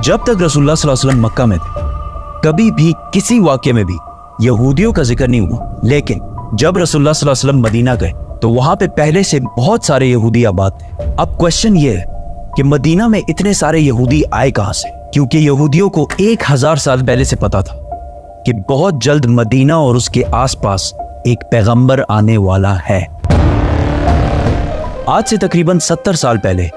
जब तक रसूलुल्लाह सल्लल्लाहु अलैहि वसल्लम मक्का में थे कभी भी किसी वाक्य में भी यहूदियों का जिक्र नहीं हुआ, लेकिन जब रसूलुल्लाह सल्लल्लाहु अलैहि वसल्लम मदीना गए तो वहां पे पहले से बहुत सारे यहूदी आबाद थे। अब क्वेश्चन ये है कि मदीना में इतने सारे यहूदी आए कहां से? क्योंकि यहूदियों को 1000 साल पहले से पता था कि बहुत जल्द मदीना और उसके आसपास एक पैगंबर आने वाला है। आज से तकरीबन 70 साल पहले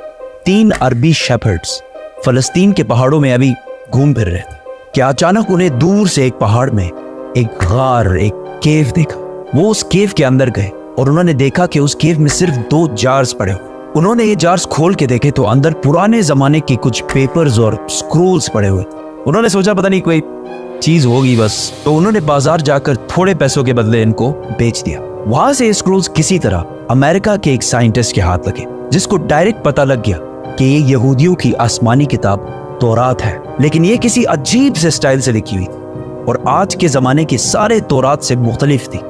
3 अरबी शेफर्ड्स फलस्तीन के पहाड़ों में अभी घूम फिर रहे थे कि अचानक उन्हें दूर से एक पहाड़ में एक गार, एक केव देखा। वो उस केव के अंदर गए और उन्होंने देखा कि उस केव में सिर्फ 2 जार्स पड़े हुए। उन्होंने ये जार्स खोल के देखे तो अंदर पुराने जमाने के कुछ पेपर्स और स्क्रोल्स पड़े हुए। उन्होंने सोचा पता नहीं कोई चीज होगी बस, तो उन्होंने बाजार जाकर थोड़े पैसों के बदले इनको बेच दिया। वहां से ये स्क्रोल्स किसी तरह अमेरिका के एक साइंटिस्ट के हाथ लगे, जिसको डायरेक्ट पता लग गया कि ये यहूदियों की आसमानी किताब तौरात है, लेकिन ये किसी अजीब से स्टाइल से लिखी हुई थी और आज के जमाने के सारे तौरात से मुख्तलिफ थी।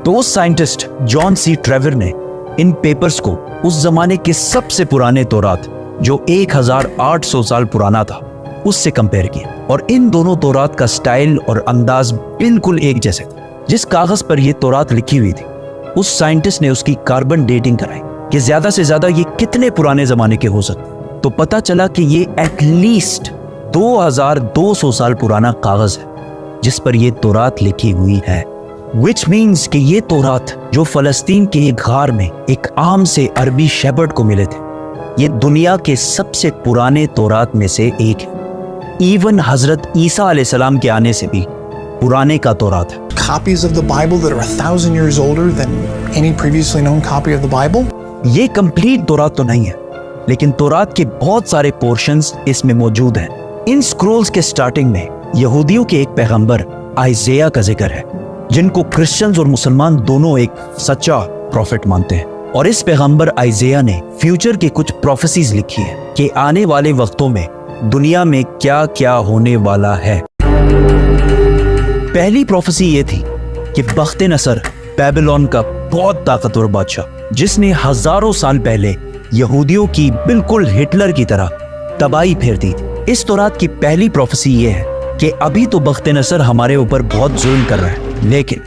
तो उस साइंटिस्ट जॉन सी ट्रेवर ने इन पेपर्स को उस जमाने के सबसे पुराने तौरात जो 1800 साल पुराना था उससे कंपेयर किया और इन दोनों तौरात का स्टाइल और अंदाज बिल्कुल एक जैसे था। जिस कागज पर यह तौरात लिखी हुई थी उस साइंटिस्ट ने उसकी कार्बन डेटिंग कराई कि ज्यादा से ज्यादा ये कितने पुराने जमाने के हो सकते। तो पता चला कि ये एटलीस्ट 2200 साल पुराना कागज है जिस पर यह तौरात लिखी हुई है। विच मीन्स कि ये तौरात जो फलस्तीन के एक गार में एक आम से अरबी शेपर्ड को मिले थे, ये दुनिया के सबसे पुराने तौरात में से एक है। इवन हजरत ईसा अलैहिस्सलाम के आने से भी पुराने का तौरात है। Copies of the Bible that are 1000 years older than any previously known copy of the Bible? ये कंप्लीट तौरात तो नहीं है, लेकिन तौरात के बहुत सारे पोर्शंस इसमें मौजूद हैं। इन स्क्रोल्स के स्टार्टिंग में यहूदियों के एक पैगंबर आइज़ाया का जिक्र है, जिनको क्रिश्चियंस और मुसलमान दोनों एक सच्चा प्रॉफिट मानते हैं। और इस पैगंबर आइज़ाया ने फ्यूचर के कुछ प्रोफेसीज लिखी है कि आने वाले वक्तों में दुनिया में क्या क्या होने वाला है। पहली प्रोफेसी ये थी कि बख्ते नसर बेबीलोन का बहुत ताकतवर बादशाह, जिसने हजारों साल पहले यहूदियों की बिल्कुल हिटलर की तरह तबाही फेर दी थी। इस तौरात की पहली प्रोफेसी ये है कि अभी तो बख्ते नसर हमारे ऊपर बहुत जुल्म कर रहा है, लेकिन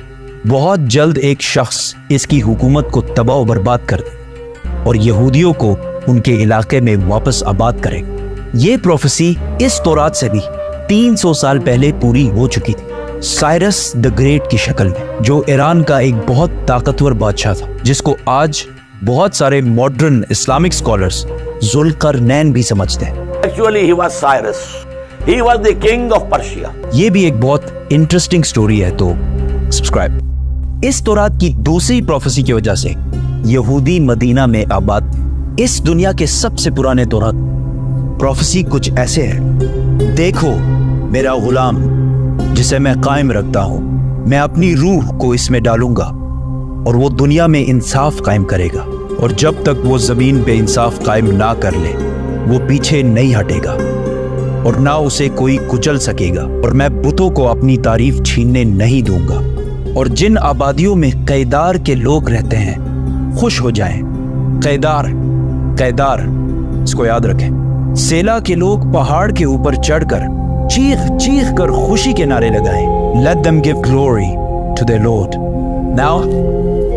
बहुत जल्द एक शख्स इसकी हुकूमत को तबाह बर्बाद कर दे और यहूदियों को उनके इलाके में वापस आबाद करेगा। ये प्रोफेसी इस तौरात से भी 300 साल पहले पूरी हो चुकी थी, साइरस द ग्रेट की शक्ल में, जो ईरान का एक बहुत ताकतवर बादशाह था, जिसको आज बहुत सारे मॉडर्न इस्लामिक स्कॉलर्स जुल्करनैन भी समझते हैं। Actually, he was Cyrus. He was the king of Persia. ये भी एक बहुत इंटरेस्टिंग स्टोरी है, तो सब्सक्राइब। इस तौरात की दूसरी प्रोफेसी की वजह से यहूदी मदीना में आबाद थे। इस दुनिया के सबसे पुराने तौरात प्रोफेसी कुछ ऐसे है, देखो मेरा गुलाम जिसे मैं कायम रखता हूं, मैं अपनी रूह को इसमें डालूंगा और वो दुनिया में इंसाफ कायम करेगा, और जब तक वो जमीन पे इंसाफ कायम ना कर ले वो पीछे नहीं हटेगा और ना उसे कोई कुचल सकेगा, और मैं बुतों को अपनी तारीफ छीनने नहीं दूंगा। और जिन आबादियों में कैदार के लोग रहते हैं खुश हो जाएं। कैदार, कैदार, इसको याद रखें। सेला के लोग पहाड़ के ऊपर चढ़कर चीख चीख कर खुशी के नारे लगाएं। Let them give glory to their Lord. Now,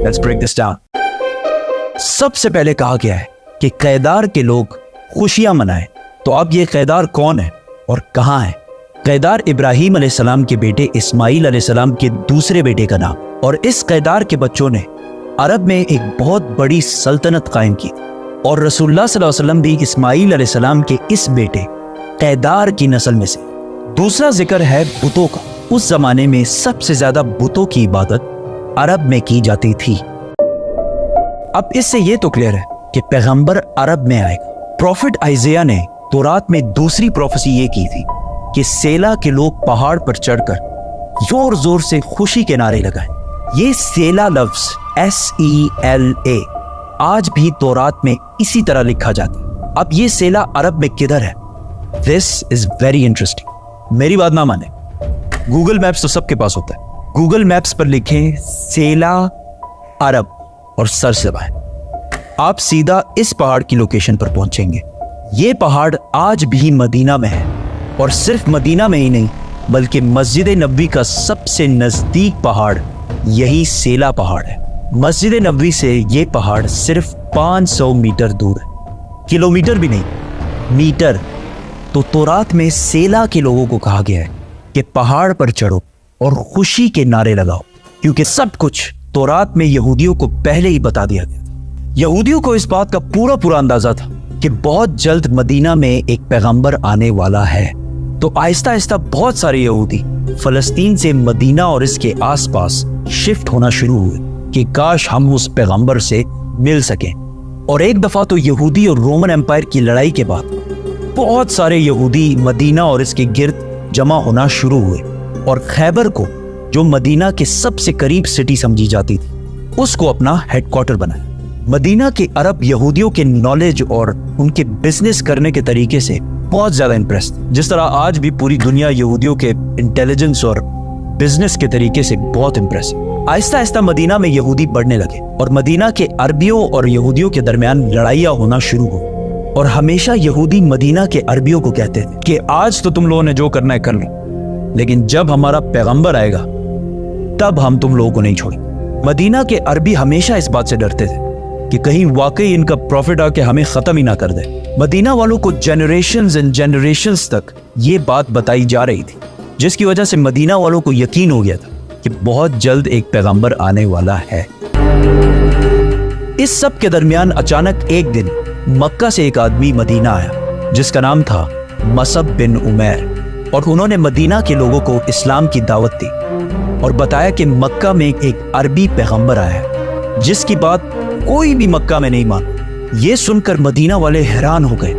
let's break this down. सबसे पहले कहा गया है कि कैदार के लोग खुशियां मनाएं। तो अब ये कैदार कौन है और कहां है? कैदार इब्राहिम अलैहिस्सलाम के बेटे इस्माइल अलैहिस्सलाम के दूसरे बेटे का नाम, और इस कैदार के बच्चों ने अरब में एक बहुत बड़ी सल्तनत कायम की, और रसूलुल्लाह सल्लल्लाहु अलैहि वसल्लम भी इस्माइल अलैहिस्सलाम के इस बेटे कैदार की नस्ल में से। दूसरा जिक्र है बुतों का। उस जमाने में सबसे ज्यादा बुतों की इबादत अरब में की जाती थी। अब इससे यह तो क्लियर है कि पैगंबर अरब में आएगा। प्रॉफिट आइज़ाया ने तौरात में दूसरी प्रोफेसी ये की थी कि सेला के लोग पहाड़ पर चढ़कर जोर जोर से खुशी के नारे लगाएं। ये सेला लफ्ज SELA आज भी तौरात में इसी तरह लिखा जाता है। अब ये सेला अरब में किधर है? This is very interesting. मेरी बात ना माने, गूगल मैप्स तो सबके पास होता है। गूगल मैप्स पर लिखें सेला अरब, और सर से दबाएं। आप सीधा इस पहाड़ की लोकेशन पर पहुंचेंगे। ये पहाड़ आज भी मदीना में है, और सिर्फ मदीना में ही नहीं बल्कि मस्जिद नबवी का सबसे नजदीक पहाड़ यही सेला पहाड़ है। मस्जिद नबवी से ये पहाड़ सिर्फ 500 मीटर दूर है, किलोमीटर भी नहीं, मीटर। तो तौरात में सेला के लोगों को कहा गया है कि पहाड़ पर चढ़ो और खुशी के नारे लगाओ, क्योंकि सब कुछ तौरात में यहूदियों को पहले ही बता दिया गया था। यहूदियों को इस बात का पूरा अंदाजा था कि बहुत जल्द मदीना में एक पैगंबर आने वाला है। तो आहिस्ता आहिस्ता बहुत सारे यहूदी फलस्तीन से मदीना और इसके आसपास शिफ्ट होना शुरू हुए कि काश हम उस पैगंबर से मिल सकें। और एक दफा तो यहूदी और रोमन एम्पायर की लड़ाई के बाद बहुत सारे यहूदी मदीना और इसके गिर्द जमा होना शुरू हुए, और खैबर को, जो मदीना के सबसे करीब सिटी समझी जाती थी, उसको अपना हेडक्वार्टर बनाया। मदीना के अरब यहूदियों के नॉलेज और उनके बिजनेस करने के तरीके से बहुत ज्यादा इम्प्रेस थे, जिस तरह आज भी पूरी दुनिया यहूदियों के इंटेलिजेंस और बिजनेस के तरीके से बहुत इम्प्रेस है। आहिस्ता आहिस्ता मदीना में यहूदी बढ़ने लगे और मदीना के अरबियों और यहूदियों के दरमियान लड़ाइयाँ होना शुरू हुई। और हमेशा यहूदी मदीना के अरबियों को कहते थे कि आज तो तुम लोगों ने जो करना है कर लो, लेकिन जब हमारा पैगंबर आएगा तब हम तुम लोगों को नहीं छोड़ेंगे। मदीना के अरबी हमेशा इस बात से डरते थे कि कहीं वाकई इनका प्रॉफिट आके हमें खत्म ही ना कर दे। मदीना वालों को जनरेशंस एंड जनरेशंस तक ये बात बताई जा रही थी, जिसकी वजह से मदीना वालों को यकीन हो गया था कि बहुत जल्द एक पैगंबर आने वाला है। इस सब के दरमियान अचानक एक दिन मक्का से एक आदमी मदीना आया जिसका नाम था मसअब बिन उमैर, और उन्होंने मदीना के लोगों को इस्लाम की दावत दी और बताया कि मक्का में एक अरबी पैगंबर आया है जिसकी बात कोई भी मक्का में नहीं माना। ये सुनकर मदीना वाले हैरान हो गए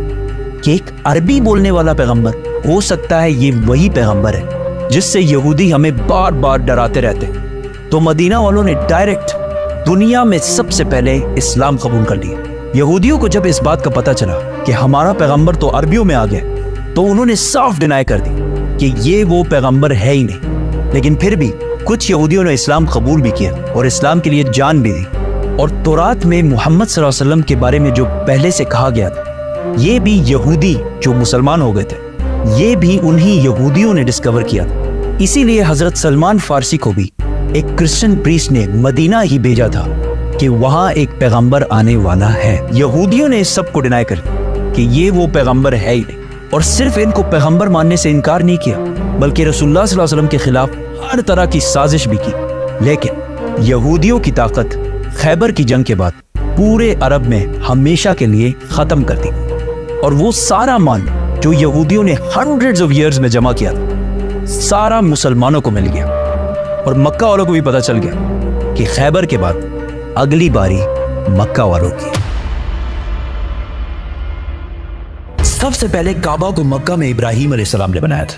कि एक अरबी बोलने वाला पैगंबर, हो सकता है ये वही पैगंबर है जिससे यहूदी हमें बार बार डराते रहते। तो मदीना वालों ने डायरेक्ट दुनिया में सबसे पहले इस्लाम कबूल कर लिया। यहूदियों को जब इस बात का पता चला कि हमारा पैगंबर तो अरबियों में आ गया, तो उन्होंने साफ डिनाई कर दी कि ये वो पैगंबर है ही नहीं। लेकिन फिर भी कुछ यहूदियों ने इस्लाम कबूल भी किया और इस्लाम के लिए जान भी दी। और तौरात में मोहम्मद सल्लल्लाहु अलैहि वसल्लम के बारे में जो पहले से कहा गया था, ये भी यहूदी जो मुसलमान हो गए थे, ये भी उन्हीं यहूदियों ने डिस्कवर किया था। इसीलिए हजरत सलमान फारसी को भी एक क्रिश्चियन प्रीस्ट ने मदीना ही भेजा था कि वहां एक पैगंबर आने वाला है। यहूदियों ने इस सब को डिनाई कर दिया कि ये वो पैगंबर है ही नहीं, और सिर्फ इनको पैगंबर मानने से इनकार नहीं किया, बल्कि रसूलुल्लाह सल्लल्लाहु अलैहि वसल्लम के खिलाफ हर तरह की साजिश भी की। लेकिन यहूदियों की ताकत खैबर की जंग के बाद पूरे अरब में हमेशा के लिए खत्म कर दी, और वो सारा माल जो यहूदियों ने हंड्रेड्स ऑफ ईयर्स में जमा किया था, सारा मुसलमानों को मिल गया। और मक्का वालों को भी पता चल गया कि खैबर के बाद अगली बारी मक्का वालों की। सबसे पहले काबा को मक्का में इब्राहिम अलैहिस्सलाम ने बनाया था,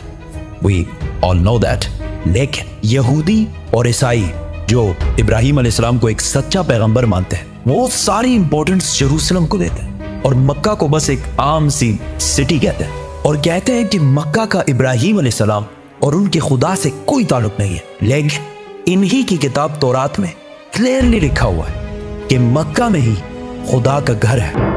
वी ऑल नो दैट। लेकिन यहूदी और ईसाई जो इब्राहिम अलैहिस्सलाम को एक सच्चा पैगंबर मानते हैं, वो सारी इंपॉर्टेंस यरूशलेम को देते हैं और मक्का को बस एक आम सी सिटी कहते हैं, और कहते हैं कि मक्का का इब्राहिम अलैहिस्सलाम और उनके खुदा से कोई ताल्लुक नहीं है। लेकिन इन्हीं की किताब तौरात में क्लियरली लिखा हुआ है कि मक्का में ही खुदा का घर है।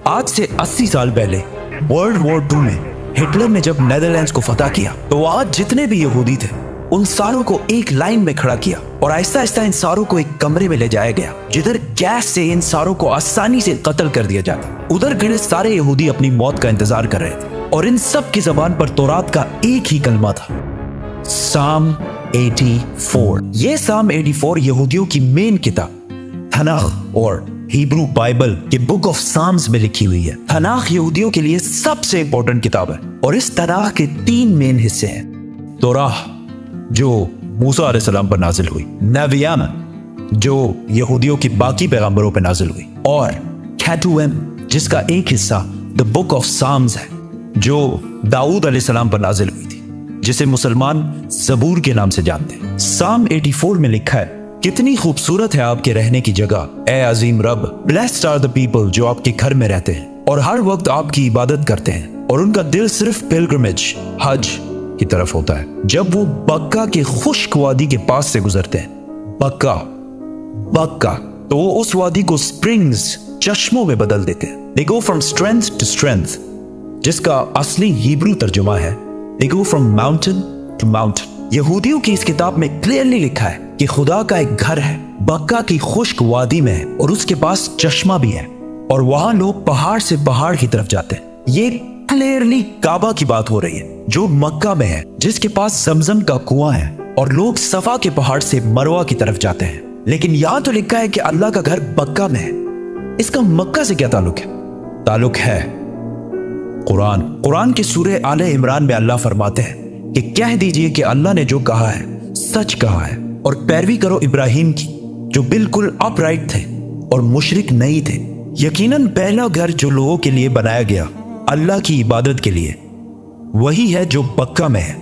आज से 80 साल पहले वर्ल्ड वॉर 2 में हिटलर ने जब नेदरलैंड्स को फतह किया, तो आज जितने भी यहूदी थे उन सारों को एक लाइन में खड़ा किया और आहिस्ता आहिस्ता इन सारों को एक कमरे में ले जाया गया, जिधर गैस से इन सारों को आसानी से कत्ल कर दिया जाता। उधर खड़े सारे यहूदी अपनी मौत का इंतजार कर रहे थे, और इन सब की जबान पर तौरात का एक ही कलमा था, साम 84। ये साम 84 यहूदियों की मेन किताब तनाख और हिब्रू बाइबल के बुक ऑफ साम्स में लिखी हुई है। तनाख यहूदियों के लिए सबसे इंपॉर्टेंट किताब है, और इस तनाख के 3 मेन हिस्से हैं। तौराह जो मूसा अलैहिस्सलाम पर नाजिल हुई, नबियाना जो यहूदियों की बाकी पैगंबरों पर नाजिल हुई, और कैटुएम जिसका एक हिस्सा द बुक ऑफ साम्स है जो दाऊद अलैहिस्सलाम पर नाजिल हुई थी, जिसे मुसलमान ज़बूर के नाम से जानते हैं। साम 84 में लिखा है, कितनी खूबसूरत है आपके रहने की जगह, ए अजीम रब। ब्लेस्ड आर द पीपल जो आपके घर में रहते हैं और हर वक्त आपकी इबादत करते हैं, और उनका दिल सिर्फ पिलग्रिमेज हज की तरफ होता है। जब वो बक्का के खुश्क वादी के पास से गुजरते हैं, बक्का बक्का, तो वो उस वादी को स्प्रिंग्स, चश्मों में बदल देते हैं। They go from strength to strength, जिसका असली हिब्रू तर्जुमा है They go from mountain to mountain। यहूदियों की इस किताब में क्लियरली लिखा है कि खुदा का एक घर है, बक्का की खुश्क वादी में है, और उसके पास चश्मा भी है, और वहां लोग पहाड़ से पहाड़ की तरफ जाते हैं। ये क्लियरली काबा की बात हो रही है, जो मक्का में है, जिसके पास जमजम का कुआं है, और लोग सफा के पहाड़ से मरवा की तरफ जाते हैं। लेकिन यहां तो लिखा है कि अल्लाह का घर बक्का में है। इसका मक्का से क्या ताल्लुक है? ताल्लुक है कुरान की सूरह आले इमरान में अल्लाह फरमाते हैं कि कह दीजिए कि अल्लाह ने जो कहा है सच कहा है, और पैरवी करो इब्राहिम की, जो बिल्कुल अपराइट थे और मुशरिक नहीं थे। यकीनन पहला घर जो लोगों के लिए बनाया गया अल्लाह की इबादत के लिए, वही है जो बक्का में है,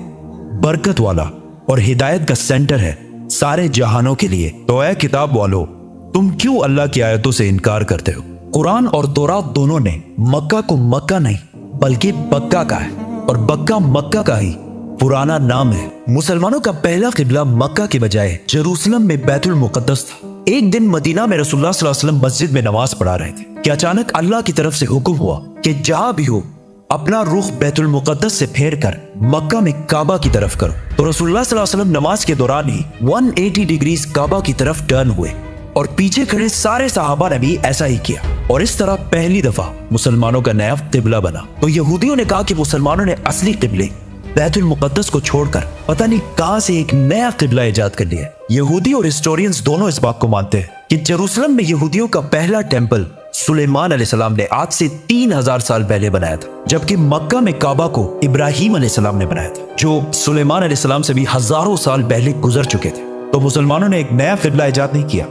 बरकत वाला और हिदायत का सेंटर है सारे जहानों के लिए। तो ऐ किताब वालों, तुम क्यों अल्लाह की आयतों से इनकार करते हो? कुरान और तौरात दोनों ने मक्का को मक्का नहीं बल्कि बक्का कहा है, और बक्का मक्का का ही पुराना नाम है। मुसलमानों का पहला किबला मक्का के बजाय जेरूसलम में बैतुल मुकद्दस था। एक दिन मदीना में रसूलुल्लाह सल्लल्लाहु अलैहि वसल्लम मस्जिद में नमाज पढ़ा रहे थे कि अचानक अल्लाह की तरफ से हुक्म हुआ कि जहां भी हो अपना रुख बैतुल मुकद्दस से फेर कर मक्का में काबा की तरफ करो। तो रसूलुल्लाह सल्लल्लाहु अलैहि वसल्लम नमाज के दौरान ही 180 डिग्रीज काबा की तरफ टर्न हुए, और पीछे खड़े सारे सहाबा ने भी ऐसा ही किया, और इस तरह पहली दफा मुसलमानों का नया किबला बना। तो यहूदियों ने कहा कि मुसलमानों ने असली किबले बैतुल मुकद्दस को छोड़कर पता नहीं कहां से एक नया किबला इजाद कर लिया। यहूदी और हिस्टोरियंस दोनों इस बात को मानते हैं कि जेरूसलम में यहूदियों का पहला टेंपल सुलेमान अलैहिस्सलाम ने आज से 3000 साल पहले बनाया था, जबकि मक्का में काबा को इब्राहिम अलैहिस्सलाम ने बनाया था, जो सुलेमान अलैहिस्सलाम से भी हजारों साल पहले गुजर चुके थे। तो मुसलमानों ने एक नया किबला इजाद नहीं किया,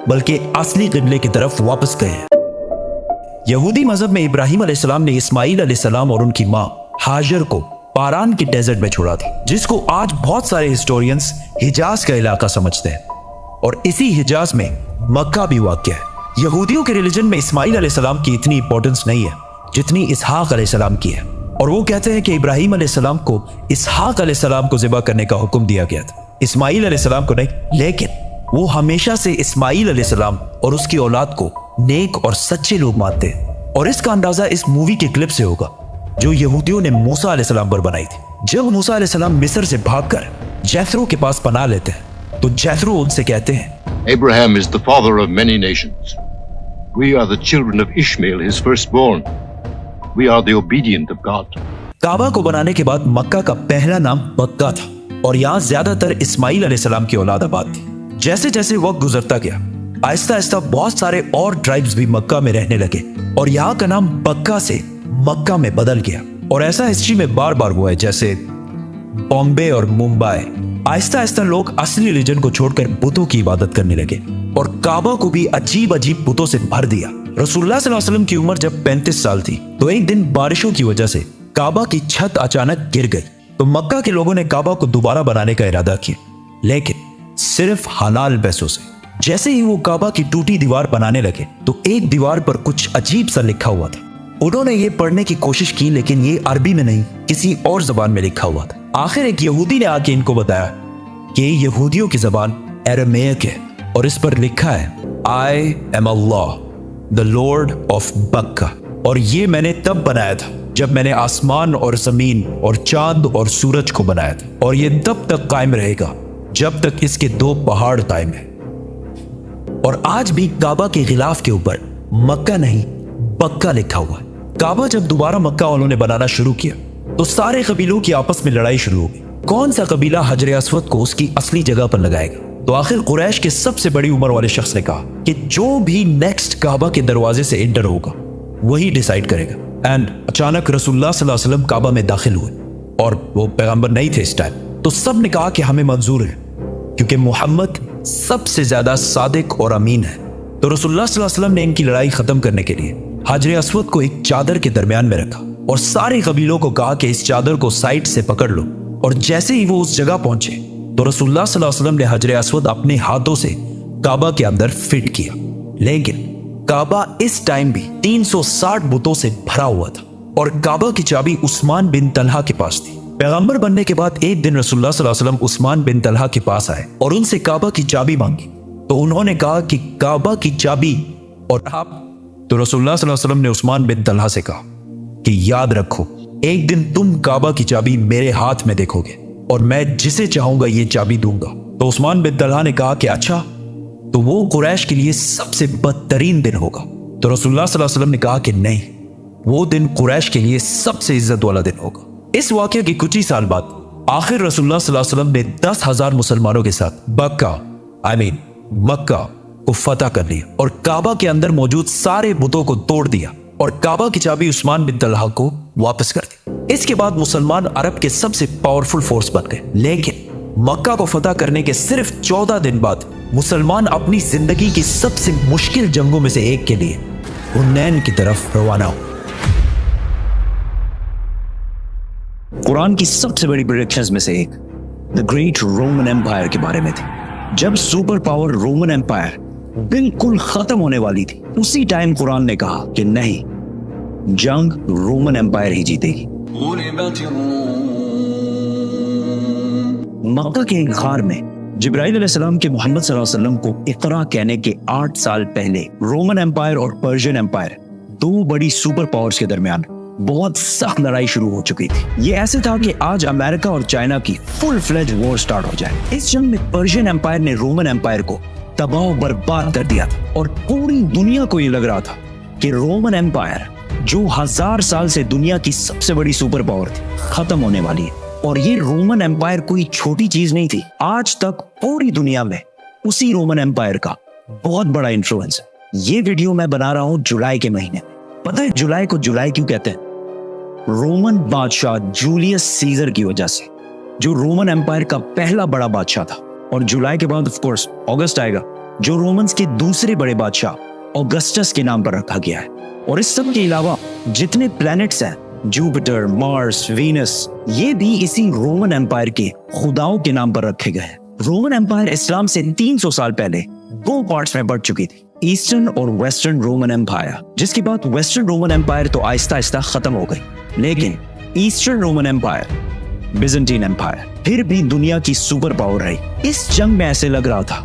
बल्कि असली किबले की तरफ वापस गए हैं। यहूदी मजहब में इब्राहिम अलैहिस्सलाम ने इस्माइल अलैहिस्सलाम और उनकी मां हाजर को पारान के डेजर्ट में छोड़ा था, जिसको आज बहुत सारे हिस्टोरियंस हिजाज का इलाका समझते हैं, और इसी हिजाज में मक्का भी वाक़या है। यहूदियों के रिलीजन में इस्माइल अलैहिस्सलाम की इतनी इंपॉर्टेंस नहीं है जितनी इसहाक अलैहिस्सलाम की है, और वो कहते हैं कि इब्राहिम अलैहिस्सलाम को इसहाक अलैहिस्सलाम को ज़िबा करने का हुक्म दिया गया था, इस्माइल अलैहिस्सलाम को नहीं। लेकिन वो हमेशा से इस्माइल अलैहिस्सलाम और उसकी औलाद को नेक और सच्चे लोग मानते हैं, और इसका अंदाजा इस मूवी के क्लिप से होगा जो यहूदियों ने मूसा अलैहिस्सलाम पर बनाई थी। जब मूसा अलैहिस्सलाम मिस्र से भागकर जैथरो के पास पनाह लेते हैं, तो जैथरो उनसे कहते हैं, Abraham is the father of many nations. We are the children of Ishmael, his firstborn. We are the obedient of God. काबा को बनाने के बाद मक्का का पहला नाम बक्का था, और यहाँ ज्यादातर इस्माइल अलैहिस्सलाम की औलाद आबाद थी। जैसे जैसे वक्त गुजरता गया, आहिस्ता आहिस्ता बहुत सारे और ट्राइब्स भी मक्का में रहने लगे, और यहाँ का नाम बक्का से मक्का में बदल गया। और ऐसा हिस्ट्री में बार बार हुआ है, जैसे बॉम्बे और मुंबई। आहिस्ता आहिस्ता लोग असली रिलीजन को छोड़कर बुतों की इबादत करने लगे, और काबा को भी अजीब अजीब बुतों से भर दिया। रसूलुल्लाह सल्लल्लाहु अलैहि वसल्लम की उम्र जब 35 साल थी, तो एक दिन बारिशों की वजह से काबा की छत अचानक गिर गई। तो मक्का के लोगों ने काबा को दोबारा बनाने का इरादा किया, लेकिन सिर्फ हलाल पैसों से। जैसे ही वो काबा की टूटी दीवार बनाने लगे, तो एक दीवार पर कुछ अजीब सा लिखा हुआ था। उन्होंने ये पढ़ने की कोशिश की, लेकिन ये अरबी में नहीं, किसी और जबान में लिखा हुआ था। आखिर एक यहूदी ने आके इनको बताया कि यहूदियों की जबान अरामेक है, और इस पर लिखा है, I am Allah the Lord of बक्का। और ये मैंने तब बनाया था जब मैंने आसमान और जमीन और चांद और सूरज को बनाया था, और ये तब तक कायम रहेगा जब तक इसके 2 पहाड़ कायम है। और आज भी काबा के गिलाफ के ऊपर मक्का नहीं बक्का लिखा हुआ है। काबा जब दोबारा मक्का वालों ने बनाना शुरू किया, तो सारे कबीलों की आपस में लड़ाई शुरू हो गई। कौन सा कबीला हजर अस्वद को उसकी असली जगह पर लगाएगा? तो आखिर कुरैश के सबसे बड़ी उम्र वाले शख्स ने कहा कि जो भी नेक्स्ट काबा के दरवाजे से एंटर होगा वही डिसाइड करेगा। एंड अचानक रसूलुल्लाह सल्लल्लाहु अलैहि वसल्लम काबा में दाखिल हुए, और वो पैगंबर नहीं थे इस टाइम। तो सब ने कहा कि हमें मंजूर है, क्योंकि मोहम्मद सबसे ज्यादा सादिक और अमीन है। तो रसूलुल्लाह सल्लल्लाहु अलैहि वसल्लम ने इनकी लड़ाई खत्म करने के लिए हजर अस्वद को एक चादर के दरमियान में रखा, और सारे कबीलों को कहा कि इस चादर को साइड से पकड़ लो। और जैसे ही वो उस जगह पहुंचे, तो रसूलुल्लाह सल्लल्लाहु अलैहि वसल्लम ने हजर अस्वद अपने हाथों से काबा के अंदर फिट किया। लेकिन काबा इस टाइम भी 360 बुतों से भरा हुआ था, और काबा की चाबी उस्मान बिन तलहा के पास थी। पैगंबर बनने के बाद एक दिन रसूलुल्लाह सल्लल्लाहु अलैहि वसल्लम उस्मान बिन तलहा के पास आए और उनसे काबा की चाबी मांगी। तो उन्होंने कहा कि काबा की चाबी और आप, तो रसूलुल्लाह सल्लल्लाहु अलैहि वसल्लम ने उस्मान बिन तलहा से कहा कि याद रखो, एक दिन तुम काबा की चाबी मेरे हाथ में देखोगे और मैं जिसे चाहूंगा ये चाबी दूंगा। तो उस्मान बिन तलहा ने कहा कि अच्छा, तो वो कुरैश के लिए सबसे बदतरीन दिन होगा। तो रसूलुल्लाह सल्लल्लाहु अलैहि वसल्लम ने कहा कि नहीं, वो दिन कुरैश के लिए सबसे इज्जत वाला दिन होगा। इस वाकये के कुछ ही साल बाद आखिर रसूलुल्लाह सल्लल्लाहु अलैहि वसल्लम ने 10,000 मुसलमानों के साथ मक्का को फतह कर लिया और काबा के अंदर मौजूद सारे बुतों को तोड़ दिया और काबा की चाबी उस्मान बिन तलहा को वापस कर दी। इसके बाद मुसलमान अरब के सबसे पावरफुल फोर्स बन गए। लेकिन मक्का को फतह करने के सिर्फ 14 दिन बाद मुसलमान अपनी जिंदगी की सबसे मुश्किल जंगों में से एक के लिए हुनैन की तरफ रवाना हो। कुरान की सबसे बड़ी प्रेडिक्शंस में से एक द ग्रेट रोमन एम्पायर के बारे में थी। जब सुपर पावर रोमन एम्पायर बिल्कुल खत्म होने वाली थी, उसी टाइम कुरान ने कहा कि नहीं, जंग रोमन एम्पायर ही जीतेगी। मक्का के एक गार में जिब्राइल अलैहिस्सलाम के मोहम्मद सल्लल्लाहु अलैहि वसल्लम को इकरा कहने के 8 साल पहले रोमन एम्पायर और पर्शियन एम्पायर, दो बड़ी सुपर पावर्स के दरमियान बहुत सख्त लड़ाई शुरू हो चुकी थी। ये ऐसे था कि आज अमेरिका और चाइना की फुल फ्लेज वॉर स्टार्ट हो जाए। इस जंग में पर्शियन एम्पायर ने रोमन एम्पायर को तबाह बर्बाद कर दिया था और पूरी दुनिया को ये लग रहा था कि रोमन एम्पायर, जो 1000 साल से दुनिया की सबसे बड़ी सुपर पावर थी, खत्म होने वाली है। और ये रोमन एम्पायर कोई छोटी चीज नहीं थी। आज तक पूरी दुनिया में उसी रोमन एम्पायर का बहुत बड़ा इन्फ्लुएंस है। ये वीडियो मैं बना रहा हूं जुलाई के महीने। पता है जुलाई को जुलाई क्यों कहते हैं? रोमन बादशाह जूलियस सीजर की वजह से, जो रोमन एम्पायर का पहला बड़ा बादशाह था। और जुलाई के बाद ऑफ कोर्स अगस्त आएगा, जो रोमन्स के दूसरे बड़े बादशाह ऑगस्टस के नाम पर रखा गया है। और इस सब के अलावा जितने प्लैनेट्स हैं, जुपिटर, मार्स, वीनस, ये भी इसी रोमन एम्पायर के खुदाओं के नाम पर रखे गए हैं। रोमन एम्पायर इस्लाम से 300 साल पहले 2 पार्ट्स में बढ़ चुकी थी, ईस्टर्न और वेस्टर्न रोमन एम्पायर। जिसके बाद वेस्टर्न रोमन एम्पायर तो आहिस्ता आहिस्ता खत्म हो गई, लेकिन eastern Roman empire, Byzantine empire, फिर भी दुनिया की सुपर पावर रही। इस जंग में ऐसे लग रहा था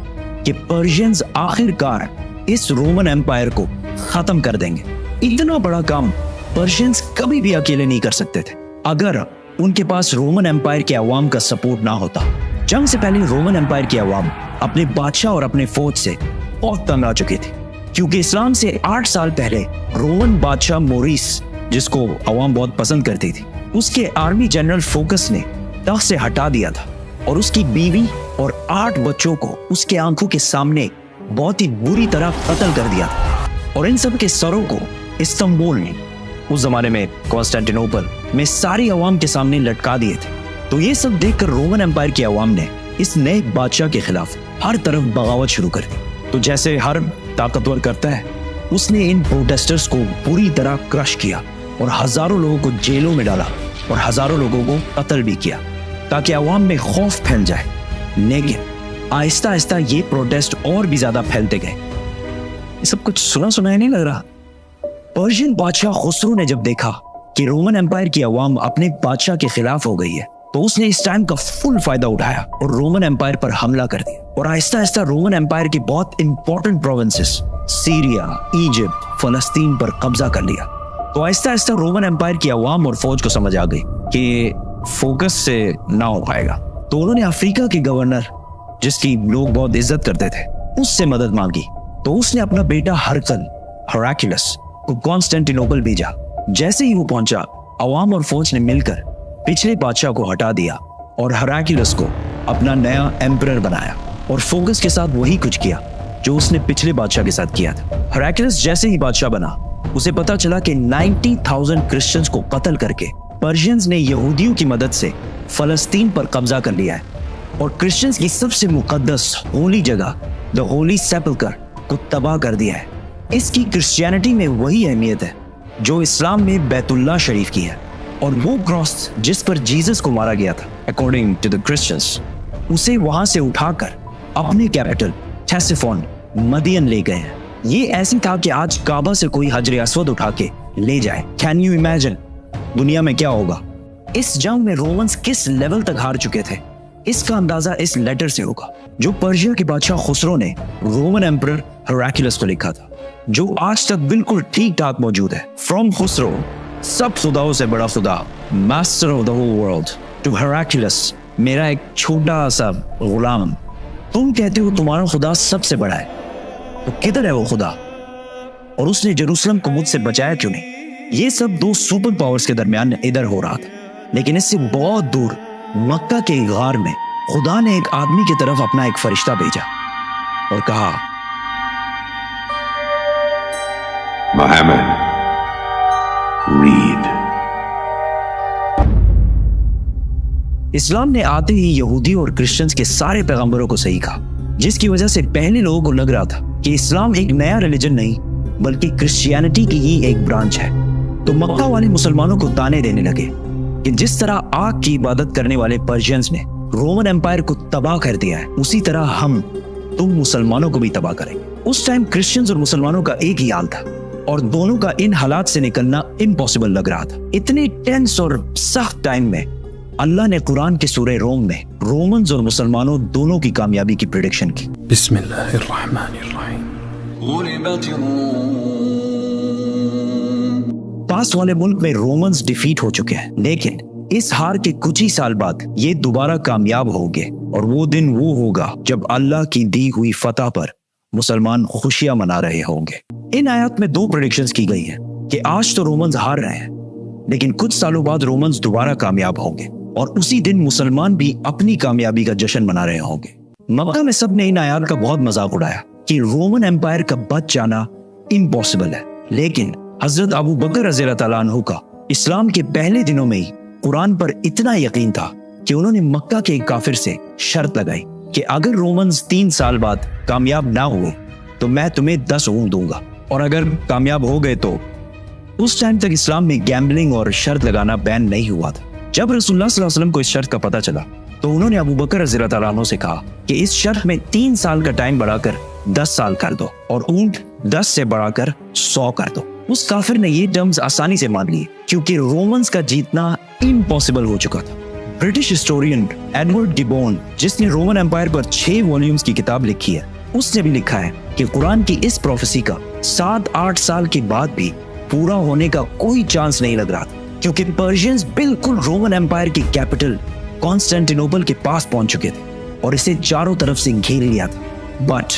कि पर्शियंस आखिरकार इस रोमन एम्पायर को खत्म कर देंगे। इतना बड़ा काम पर्शियंस कभी भी अकेले नहीं कर सकते थे अगर उनके पास रोमन एम्पायर के अवाम का सपोर्ट ना होता। जंग से पहले रोमन एम्पायर के अवाम अपने बादशाह और अपने फौज से बहुत तंग आ चुके थे, क्योंकि इस्लाम से 8 साल पहले रोमन बादशाह मोरिस, जिसको अवाम बहुत पसंद करती थी, उसके आर्मी जनरल फोकस ने तख्त से हटा दिया था और उसकी बीवी और 8 बच्चों को उसके आंखों के सामने बहुत ही बुरी तरह कत्ल कर दिया था। और इन सब के सरों को इस्तांबुल ने, उस जमाने में कॉन्स्टेंटिनोपल में, सारी अवाम के सामने लटका दिए थे। तो ये सब देखकर रोमन एम्पायर की अवाम ने इस नए बादशाह के खिलाफ हर तरफ बगावत शुरू कर दी। तो जैसे हर ताकतवर करता है, उसने इन प्रोटेस्टर्स को पूरी तरह क्रश किया और हजारों लोगों को जेलों में डाला और हजारों लोगों को कत्ल भी किया, ताकि अवाम में खौफ फैल जाए। लेकिन आहिस्ता आहिस्ता ये प्रोटेस्ट और भी ज्यादा फैलते गए। ये सब कुछ सुना सुनाया नहीं लग रहा? पर्शियन बादशाह खुसरो ने जब देखा कि रोमन एम्पायर की अवाम अपने बादशाह के खिलाफ हो गई है, तो उसने इस टाइम का फुल फायदा उठाया और रोमन एम्पायर पर हमला कर दिया। और आहिस्ता आहिस्ता रोमन एम्पायर की बहुत इंपॉर्टेंट प्रोविंसेस, सीरिया, इजिप्ट, फलस्तीन पर कब्जा कर लिया। तो आहिस्ता आहिस्ता रोमन एम्पायर की अवाम और फौज को समझ आ गई कि फोकस से ना हो पाएगा। तो उन्होंने अफ्रीका के गवर्नर, जिसकी लोग बहुत इज्जत करते थे, उससे मदद मांगी। तो उसने अपना बेटा हेराक्लियस को कॉन्स्टेंटिनोपल भेजा। जैसे ही वो पहुंचा, अवाम और फौज ने मिलकर पिछले बादशाह को हटा दिया और हेराक्लियस को अपना नया एम्परर बनाया और फोकस के साथ वही कुछ किया जो उसने पिछले बादशाह के साथ किया था। हेराक्लियस जैसे ही बादशाह बना, उसे पता चला कि 90,000 क्रिश्चियंस को कत्ल करके पर्शियंस ने यहूदियों की मदद से फलस्तीन पर कब्जा कर लिया है और क्रिश्चियंस की सबसे मुकद्दस होली जगह द होली सेपल्कर को तबाह कर दिया है। इसकी क्रिश्चियनिटी में वही अहमियत है जो इस्लाम में बैतुल्लाह शरीफ की है। और वो क्रॉस जिस पर जीसस को मारा गया था, अकॉर्डिंग टू द क्रिश्चियंस, उसे वहां से उठाकर अपने कैपिटल थेसिफोन, मदियन ले गए हैं। ये ऐसी था कि आज काबा से कोई हजर अस्वद उठा के ले जाए। कैन यू इमेजिन दुनिया में क्या होगा? इस जंग में रोमन्स किस लेवल तक हार चुके थे इसका अंदाजा इस लेटर से होगा जो पर्शिया के बादशाह खुसरो ने रोमन एम्परर हेराक्लियस को लिखा था, जो आज तक बिल्कुल ठीक ठाक मौजूद है। फ्रॉम खुसरो, सब खुदाओं से बड़ा खुदा, master of the whole world, to Heraclius, मेरा एक छोटा सा गुलाम। तुम कहते हो तुम्हारा खुदा सबसे बड़ा है, तो किधर है वो खुदा? और उसने जेरूसलम को मुझसे बचाया क्यों नहीं? ये सब दो सुपर पावर्स के दरमियान इधर हो रहा था, लेकिन इससे बहुत दूर मक्का के गार में खुदा ने एक आदमी की तरफ अपना एक फरिश्ता भेजा और कहा, Muhammad, read. इस्लाम ने आते ही यहूदी और क्रिश्चियंस के सारे पैगंबरों को सही कहा, जिसकी वजह से पहले लोगों को लग रहा था कि इस्लाम एक नया रिलीजन नहीं बल्कि क्रिश्चियनिटी की ही एक ब्रांच है। तो मक्का वाले मुसलमानों को ताने देने लगे कि जिस तरह आग की इबादत करने वाले पर्शियंस ने रोमन एम्पायर को तबाह कर दिया है, उसी तरह तुम मुसलमानों को भी तबाह करेंगे। उस टाइम क्रिश्चियंस और मुसलमानों का एक ही हाल था और दोनों का इन हालात से निकलना इम्पॉसिबल लग रहा था। इतने टेंस और सख्त टाइम में अल्लाह ने कुरान के सूरह रोम में रोमन्स और मुसलमानों दोनों की कामयाबी की प्रेडिक्शन की। बिस्मिल्लाहिर्रहमानिर्रहीम। पास वाले मुल्क में रोमन्स डिफीट हो चुके हैं, लेकिन इस हार के कुछ ही साल बाद ये दोबारा कामयाब होंगे और वो दिन वो होगा जब अल्लाह की दी हुई फतह पर मुसलमान खुशियां मना रहे होंगे। इन आयत में दो प्रेडिक्शंस की गई है कि आज तो रोमन्स हार रहे हैं, लेकिन कुछ सालों बाद रोमन्स दोबारा कामयाब होंगे और उसी दिन मुसलमान भी अपनी कामयाबी का जश्न मना रहे होंगे। मक्का में सबने इन आयत का बहुत मजाक उड़ाया कि रोमन एम्पायर का बच जाना इम्पॉसिबल है, लेकिन हजरत अबू बकर रज़ियल्लाहु ताला अन्हु का इस्लाम के पहले दिनों में ही कुरान पर इतना यकीन था कि उन्होंने मक्का के एक काफिर से शर्त लगाई कि अगर रोमन्स 3 साल बाद कामयाब ना हुए तो मैं तुम्हें 10 ऊंट दूंगा, और अगर कामयाब हो गए तो उस टाइम तक इस्लाम में गैम्बलिंग और शर्त लगाना बैन नहीं हुआ था। जब रसूलुल्लाह सल्लल्लाहु अलैहि वसल्लम को इस शर्त का पता चला तो उन्होंने अबू बकर रज़ियल्लाहु ताला अन्हु से कहा कि इस शर्त में 3 साल का टाइम बढ़ाकर 10 साल कर दो और ऊंट 10 से बढ़ाकर 100 कर दो। उस काफिर ने ये टर्म्स आसानी से मान लिए क्योंकि रोमन्स का जीतना इम्पॉसिबल हो चुका था। ब्रिटिश हिस्टोरियन एडवर्ड गिबोन, जिसने रोमन एम्पायर पर 6 वॉल्यूम्स की किताब लिखी है, उसने भी लिखा है कि कुरान की इस प्रोफेसी का 7-8 साल के बाद भी पूरा होने का कोई चांस नहीं लग रहा था, क्योंकि पर्शियंस बिल्कुल रोमन एम्पायर की कैपिटल कॉन्स्टेंटिनोपल के पास पहुंच चुके थे और इसे चारों तरफ से घेर लिया था। बट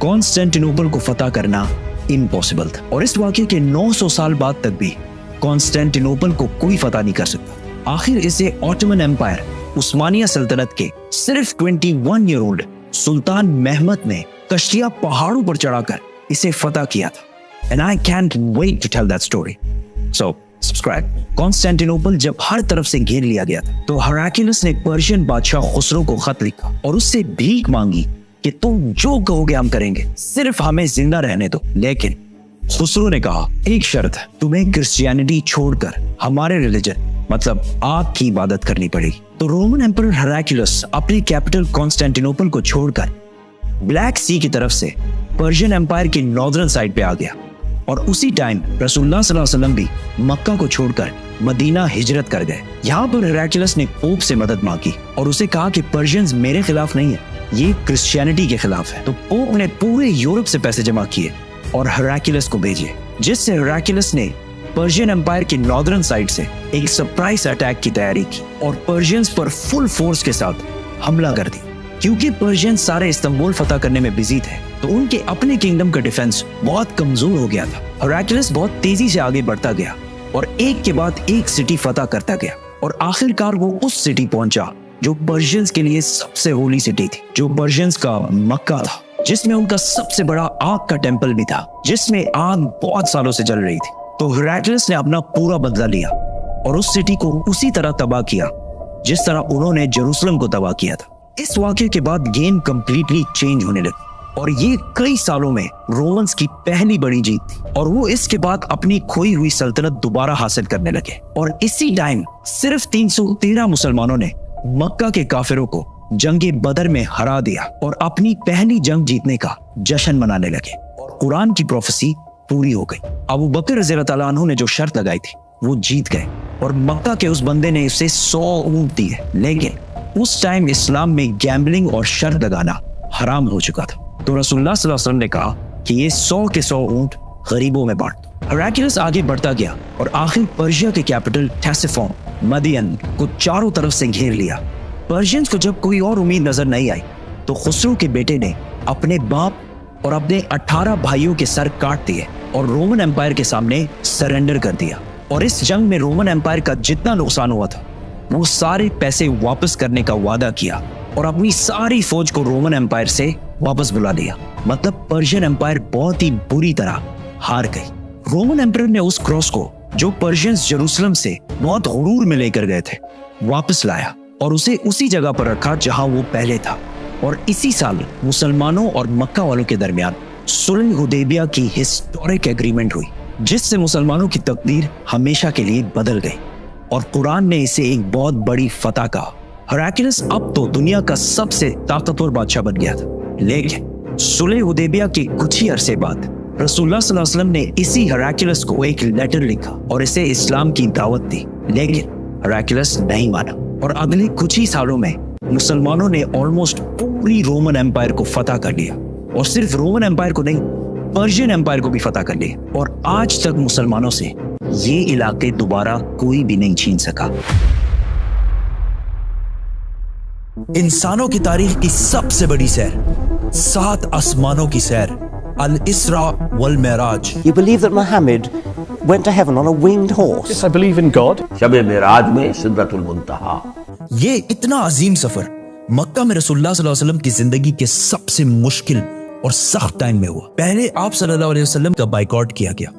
कॉन्स्टेंटिनोपल को फतह करना इम्पॉसिबल था और इस वाक़ये के 900 साल बाद तक भी कॉन्स्टेंटिनोपल को कोई फतह नहीं कर सकता। आखिर इसे ऑटोमन एम्पायर उस्मानिया सल्तनत के सिर्फ 21 ईयर ओल्ड सुल्तान महमद ने कश्तिया पहाड़ों पर चढ़ाकर इसे फतह किया था। And I can't wait to tell that story. So subscribe. Constantinople जब हर तरफ से घेर लिया गया था तो हेराक्लियस ने पर्शियन बादशाह खुसरो को खत लिखा और उससे भीख मांगी कि तुम जो कहोगे हम करेंगे, सिर्फ हमें जिंदा रहने दो। लेकिन खुसरो ने कहा, एक शर्त है, तुम्हें क्रिश्चियनिटी छोड़कर हमारे रिलीजन मतलब आग की इबादत करनी पड़ेगी। तो रोमन एम्परर हेराक्लियस अपनी कैपिटल कॉन्स्टेंटिनोपल को छोड़कर ब्लैक सी की तरफ से पर्शियन एम्पायर की नॉर्दर्न साइड पे आ गया और उसी टाइम रसूलुल्लाह सल्लल्लाहु अलैहि वसल्लम भी मक्का को छोड़कर मदीना हिजरत कर गए। यहाँ पर हेराक्लियस ने पोप से मदद मांगी और उसे कहा कि पर्शियंस मेरे खिलाफ नहीं है, ये क्रिश्चियनिटी के खिलाफ है। तो पोप ने पूरे यूरोप से पैसे जमा किए और हेराक्लियस को भेजे, जिससे हेराक्लियस ने पर्शियन एम्पायर की नॉर्दर्न साइड से एक सरप्राइज अटैक की तैयारी की और पर्शियंस पर फुल फोर्स के साथ हमला कर दिया। क्योंकि पर्शियंस सारे इस्तांबुल फतह करने में बिजी थे तो उनके अपने किंगडम का डिफेंस बहुत कमजोर हो गया था। हेराक्लियस बहुत तेजी से आगे बढ़ता गया और एक के बाद एक सिटी फतह करता गया और आखिरकार वो उस सिटी पहुंचा जो पर्शियंस के लिए सबसे होली सिटी थी, जो पर्शियंस का मक्का था, जिसमें उनका सबसे बड़ा आग का टेम्पल भी था, जिसमें आग बहुत सालों से जल रही थी। तो हेराक्लियस ने अपना पूरा बदला लिया और उस सिटी को उसी तरह तबाह किया जिस तरह उन्होंने जेरूसलम को तबाह किया था। इस वाक़ये के बाद गेम कंप्लीटली चेंज होने लगी और ये कई सालों में रोमन्स की पहली बड़ी जीत थी और वो इसके बाद अपनी खोई हुई सल्तनत दोबारा हासिल करने लगे। और इसी टाइम सिर्फ 313 मुसलमानों ने मक्का के काफिरों को जंगे बदर में हरा दिया और अपनी पहली जंग जीतने का जश्न मनाने लगे और कुरान की प्रोफेसी पूरी हो गई। अबू बकर रज़ियल्लाहु ताला अन्हु ने जो शर्त लगाई थी वो जीत गए और मक्का के उस बंदे ने उसे 100 ऊंट दिए, लेकिन उस टाइम इस्लाम में गैम्बलिंग और शर्त लगाना हराम हो चुका था। तो रसूलुल्लाह सल्लल्लाहु अलैहि वसल्लम ने कहा कि ये 100 के 100 ऊंट गरीबों में बांट दो। हेराक्लियस आगे बढ़ता गया और आखिर पर्शिया के कैपिटल क्टेसिफोन मदियन को चारों तरफ से घेर लिया। पर्शियंस को जब कोई और उम्मीद नजर नहीं आई तो खुसरो के बेटे ने अपने बाप और अपने 18 भाइयों के सर काट दिए और रोमन एम्पायर के सामने सरेंडर कर दिया। और इस जंग में रोमन एम्पायर का जितना नुकसान हुआ था वो सारे पैसे वापस करने का वादा किया और अपनी सारी फौज को रोमन एम्पायर से वापस बुला लिया। मतलब पर्शियन एम्पायर बहुत ही बुरी तरह हार गई। रोमन एम्पायर ने उस क्रॉस को जो पर्शियंस जेरूसलम से बहुत गुरूर में लेकर गए थे वापस लाया और उसे उसी जगह पर रखा जहां वो पहले था। और इसी साल मुसलमानों और मक्का वालों के दरमियान सुलह हुदैबिया की हिस्टोरिक एग्रीमेंट हुई जिससे मुसलमानों की तकदीर हमेशा के लिए बदल गई और कुरान ने इसे एक बहुत बड़ी फतह कहा। हेराक्लियस अब तो दुनिया का सबसे ताकतवर बादशाह बन गया था। लेकिन सुलह हुदैबिया के कुछ ही अरसे बाद रसूलुल्लाह सल्लल्लाहु अलैहि वसल्लम ने इसी हेराक्लियस को एक लेटर लिखा और इसे इस्लाम की दावत दी। लेकिन हेराक्लियस नहीं माना और अगले कुछ ही सालों में मुसलमानों ने ऑलमोस्ट पूरी रोमन एम्पायर को फतह कर लिया और सिर्फ रोमन एम्पायर को नहीं पर्शियन एम्पायर को भी फतह कर लिया। और आज तक मुसलमानों से ये इलाके दोबारा कोई भी नहीं छीन सका। इंसानों की तारीख की सबसे बड़ी सैर, 7 आसमानों की सैर, अल-इस्रा वल Meraj. You believe that Muhammad went to heaven on a winged horse? Yes, I believe in God. शब मेराज में सिदरतुल मुंतहा। ये इतना अजीम सफर मक्का में रसूलुल्लाह सल्लल्लाहु अलैहि वसल्लम की जिंदगी के सबसे मुश्किल और सख्त टाइम में हुआ। पहले आप सल्लल्लाहु अलैहि वसल्लम का बाइकआउट किया गया,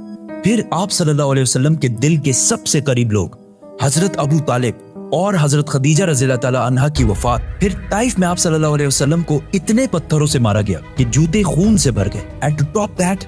फिर आप सल्लल्लाहु अलैहि वसल्लम के दिल के सबसे करीब लोग हजरत अबू तालिब और हजरत खदीजा रज़ियल्लाहु ताला अन्हा की वफात, फिर ताइफ में आप सल्लल्लाहु अलैहि वसल्लम को इतने पत्थरों से मारा गया कि जूते खून से भर गए। एंड टू टॉप दैट